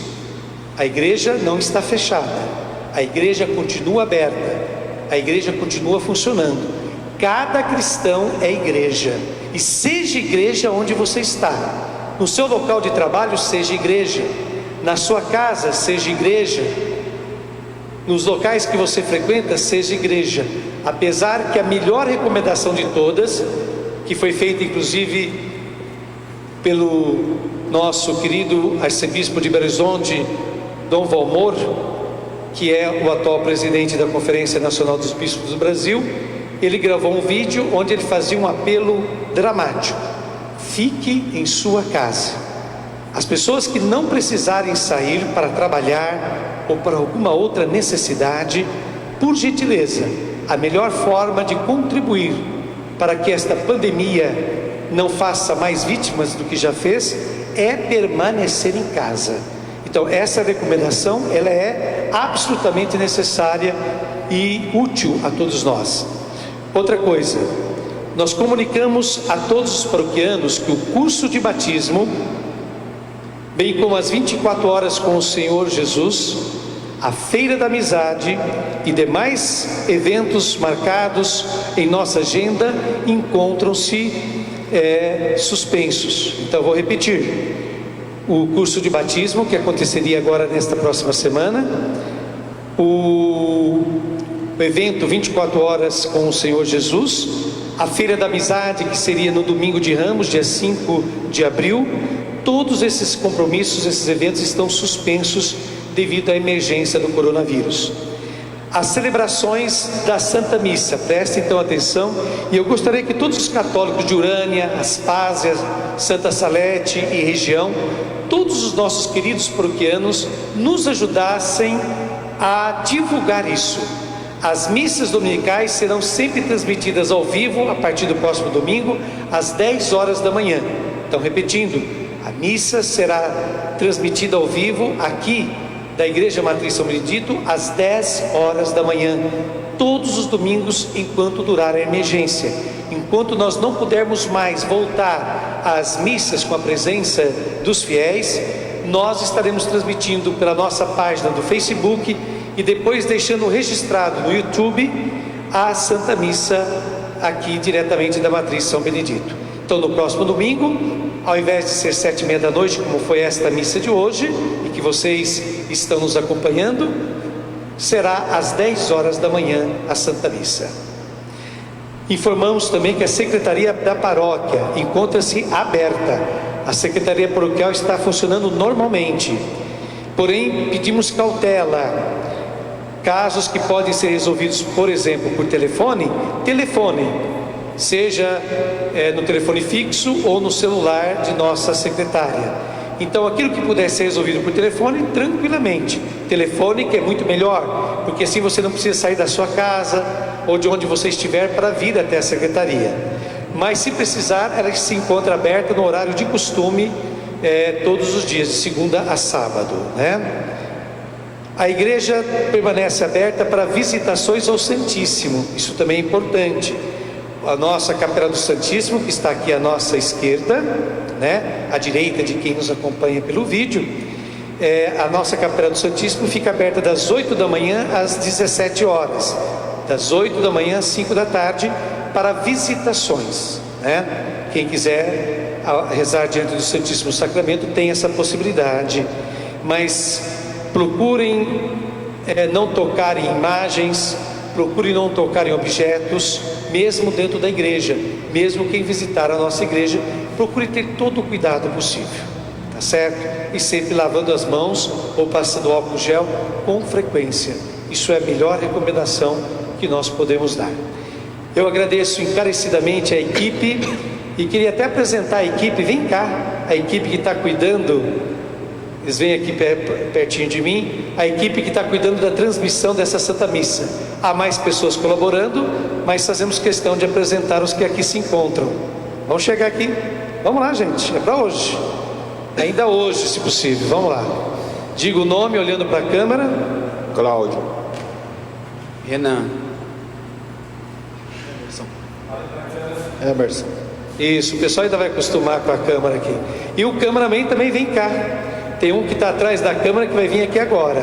A igreja não está fechada, a igreja continua aberta, a igreja continua funcionando. Cada cristão é igreja, e seja igreja onde você está. No seu local de trabalho, seja igreja. Na sua casa, seja igreja. Nos locais que você frequenta, seja igreja. Apesar que a melhor recomendação de todas, que foi feita inclusive pelo nosso querido arcebispo de Belo Horizonte, Dom Valmor, que é o atual presidente da Conferência Nacional dos Bispos do Brasil, ele gravou um vídeo onde ele fazia um apelo dramático: fique em sua casa. As pessoas que não precisarem sair para trabalhar ou para alguma outra necessidade, por gentileza, a melhor forma de contribuir para que esta pandemia não faça mais vítimas do que já fez é permanecer em casa. Então essa recomendação, ela é absolutamente necessária e útil a todos nós. Outra coisa, nós comunicamos a todos os paroquianos que o curso de batismo, bem como as 24 horas com o Senhor Jesus, a Feira da Amizade e demais eventos marcados em nossa agenda encontram-se suspensos. Então vou repetir: o curso de batismo, que aconteceria agora nesta próxima semana, o evento 24 horas com o Senhor Jesus, a Feira da Amizade, que seria no domingo de Ramos, dia 5 de abril, todos esses compromissos, esses eventos estão suspensos devido à emergência do coronavírus. As celebrações da Santa Missa, prestem então atenção, e eu gostaria que todos os católicos de Urânia, Aspásia, Santa Salete e região, todos os nossos queridos paroquianos, nos ajudassem a divulgar isso. As missas dominicais serão sempre transmitidas ao vivo a partir do próximo domingo, às 10 horas da manhã. Então, repetindo, a missa será transmitida ao vivo aqui da Igreja Matriz São Benedito às 10 horas da manhã, todos os domingos, enquanto durar a emergência. Enquanto nós não pudermos mais voltar às missas com a presença dos fiéis, nós estaremos transmitindo pela nossa página do Facebook e depois deixando registrado no YouTube a Santa Missa aqui diretamente da Matriz São Benedito. Então no próximo domingo, ao invés de ser 7h30 da noite, como foi esta missa de hoje, e que vocês estão nos acompanhando, será às 10 horas da manhã a Santa Missa. Informamos também que a Secretaria da Paróquia encontra-se aberta. A Secretaria Paroquial está funcionando normalmente, porém pedimos cautela. Casos que podem ser resolvidos, por exemplo, por telefone, seja no telefone fixo ou no celular de nossa secretária. Então aquilo que puder ser resolvido por telefone, tranquilamente. Telefone, que é muito melhor, porque assim você não precisa sair da sua casa ou de onde você estiver para vir até a secretaria. Mas se precisar, ela se encontra aberta no horário de costume, todos os dias, de segunda a sábado, né? A igreja permanece aberta para visitações ao Santíssimo, isso também é importante. a nossa Capela do Santíssimo, que está aqui à nossa esquerda, né, à direita de quem nos acompanha pelo vídeo. A nossa Capela do Santíssimo fica aberta das 8 da manhã às 17 horas, das 8 da manhã às 5 da tarde, para visitações, né? Quem quiser rezar diante do Santíssimo Sacramento tem essa possibilidade, mas procurem não tocar em imagens, procurem não tocar em objetos, mesmo dentro da igreja. Mesmo quem visitar a nossa igreja, procure ter todo o cuidado possível, tá certo? E sempre lavando as mãos ou passando álcool gel com frequência. Isso é a melhor recomendação que nós podemos dar. Eu agradeço encarecidamente a equipe e queria até apresentar a equipe. Vem cá, a equipe que está cuidando, eles vêm aqui pertinho de mim, a equipe que está cuidando da transmissão dessa Santa Missa. Há mais pessoas colaborando, mas fazemos questão de apresentar os que aqui se encontram. Vamos chegar aqui, vamos lá, gente, é para hoje, ainda hoje, se possível. Vamos lá, diga o nome olhando para a câmera. Cláudio. Renan. Emerson. Isso, o pessoal ainda vai acostumar com a câmera aqui. E o cameraman também vem cá. Tem um que está atrás da câmera que vai vir aqui agora.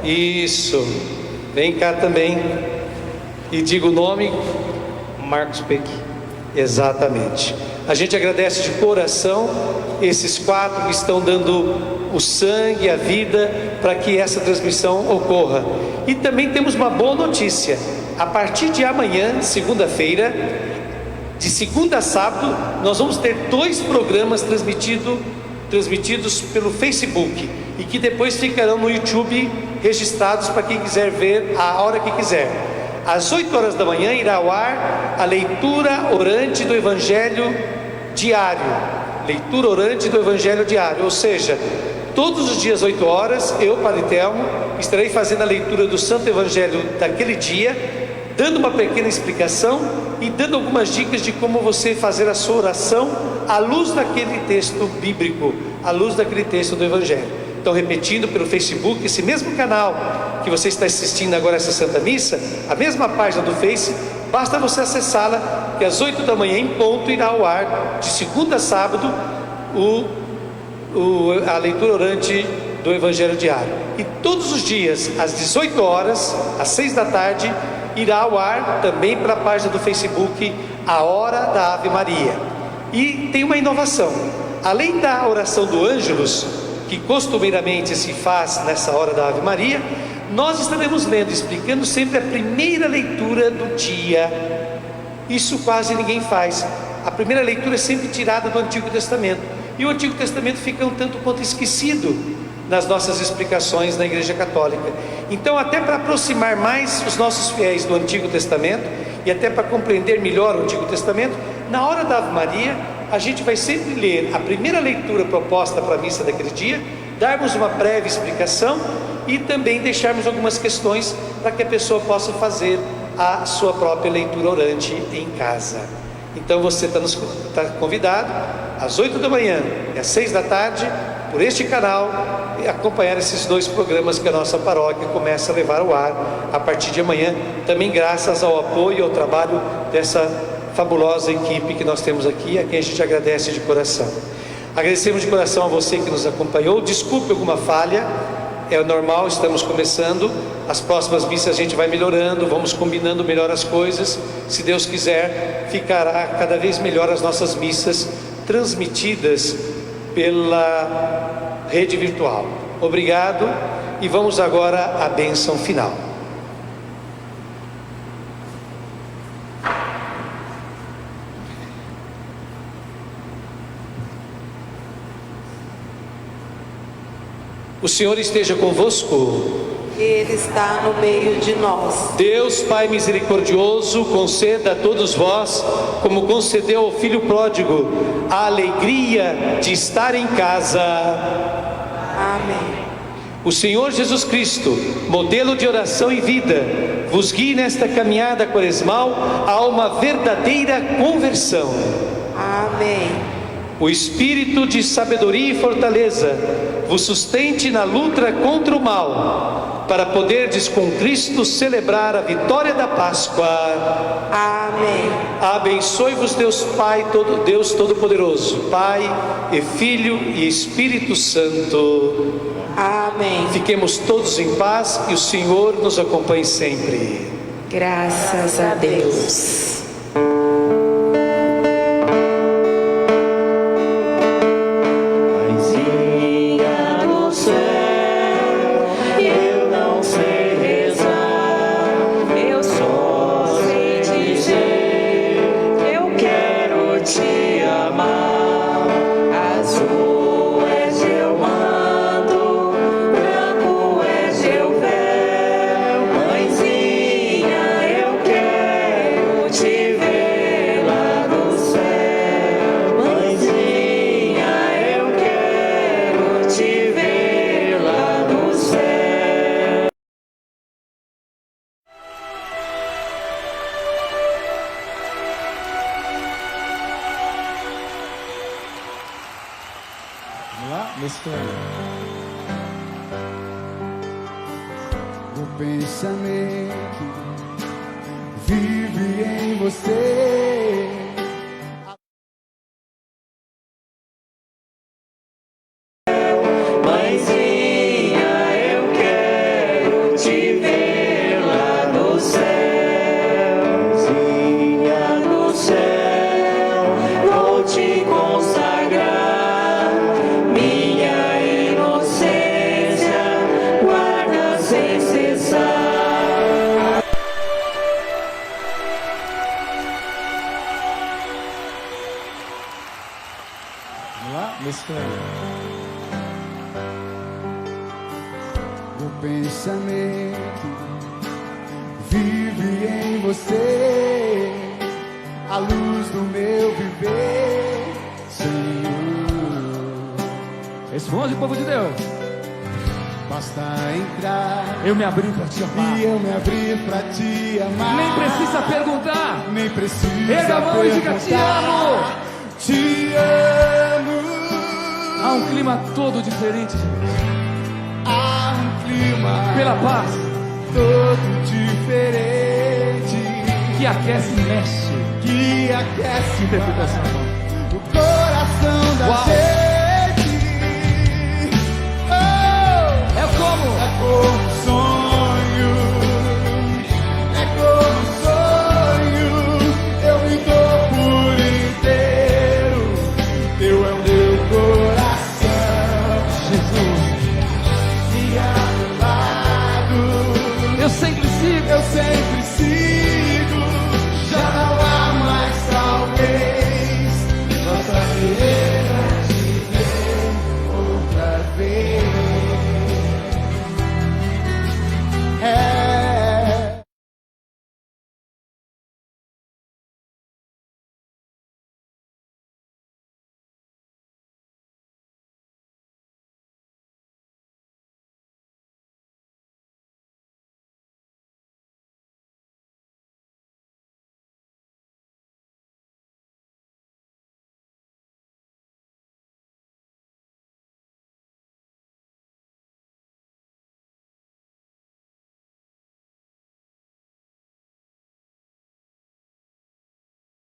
Isso, vem cá também. E diga o nome. Marcos Peck. Exatamente. A gente agradece de coração esses 4 que estão dando o sangue, a vida, para que essa transmissão ocorra. E também temos uma boa notícia. A partir de amanhã, segunda-feira, de segunda a sábado, nós vamos ter 2 programas transmitidos pelo Facebook e que depois ficarão no YouTube registrados para quem quiser ver a hora que quiser. Às 8 horas da manhã irá ao ar a leitura orante do Evangelho diário. Leitura orante do Evangelho diário, ou seja, todos os dias 8 horas, eu, Padre Telmo, estarei fazendo a leitura do Santo Evangelho daquele dia, dando uma pequena explicação e dando algumas dicas de como você fazer a sua oração à luz daquele texto bíblico, à luz daquele texto do Evangelho. Então, repetindo pelo Facebook, esse mesmo canal que você está assistindo agora essa Santa Missa, a mesma página do Face, basta você acessá-la, que às 8 da manhã em ponto irá ao ar, de segunda a sábado, a leitura orante do Evangelho diário. E todos os dias, às 18 horas, às 6 da tarde, irá ao ar também pela página do Facebook a Hora da Ave Maria. E tem uma inovação: além da oração do Ângelus, que costumeiramente se faz nessa hora da Ave Maria, nós estaremos lendo, explicando sempre a primeira leitura do dia. Isso quase ninguém faz. A primeira leitura é sempre tirada do Antigo Testamento, e o Antigo Testamento fica um tanto quanto esquecido nas nossas explicações na Igreja Católica. Então, até para aproximar mais os nossos fiéis do Antigo Testamento e até para compreender melhor o Antigo Testamento, na hora da Ave Maria, a gente vai sempre ler a primeira leitura proposta para a missa daquele dia, darmos uma breve explicação e também deixarmos algumas questões para que a pessoa possa fazer a sua própria leitura orante em casa. Então, você está convidado às 8 da manhã e às 6 da tarde, por este canal, acompanhar esses 2 programas que a nossa paróquia começa a levar ao ar a partir de amanhã, também graças ao apoio e ao trabalho dessa fabulosa equipe que nós temos aqui, a quem a gente agradece de coração. Agradecemos de coração a você que nos acompanhou. Desculpe alguma falha, é normal, estamos começando. As próximas missas a gente vai melhorando, vamos combinando melhor as coisas. Se Deus quiser, ficará cada vez melhor as nossas missas transmitidas pela rede virtual. Obrigado, e vamos agora à bênção final. O Senhor esteja convosco. Ele está no meio de nós. Deus Pai misericordioso, conceda a todos vós, como concedeu ao Filho pródigo, a alegria de estar em casa. Amém. O Senhor Jesus Cristo, modelo de oração e vida, vos guie nesta caminhada quaresmal a uma verdadeira conversão. Amém. O Espírito de sabedoria e fortaleza vos sustente na luta contra o mal. para poderdes com Cristo celebrar a vitória da Páscoa. Amém. Abençoe-vos Deus Pai, Deus Todo-Poderoso, Pai e Filho e Espírito Santo. Amém. Fiquemos todos em paz e o Senhor nos acompanhe sempre. Graças a Deus. O pensamento vive em você. Mãezinha, eu quero te ver lá no céu. Mãezinha no céu, vou te consagrar. Minha inocência guarda sem cessar. Vamos lá? O pensamento vive em você, a luz do meu viver, Senhor. Responde, povo de Deus. Basta entrar, Eu me abri para te amar. e eu me abrir pra te amar. Nem precisa perguntar. Nem precisa Erga a mão e diga, te amo. Te amo. Há um clima todo diferente, gente. Há um clima Pela paz todo diferente que aquece e mexe. que aquece Interpretação. o coração da Uau. gente. Oh, É como? é como um sonho, é como um sonho. Eu me dou por inteiro, teu é o meu coração. Jesus, E ao meu lado, eu sempre sigo. eu sempre sigo.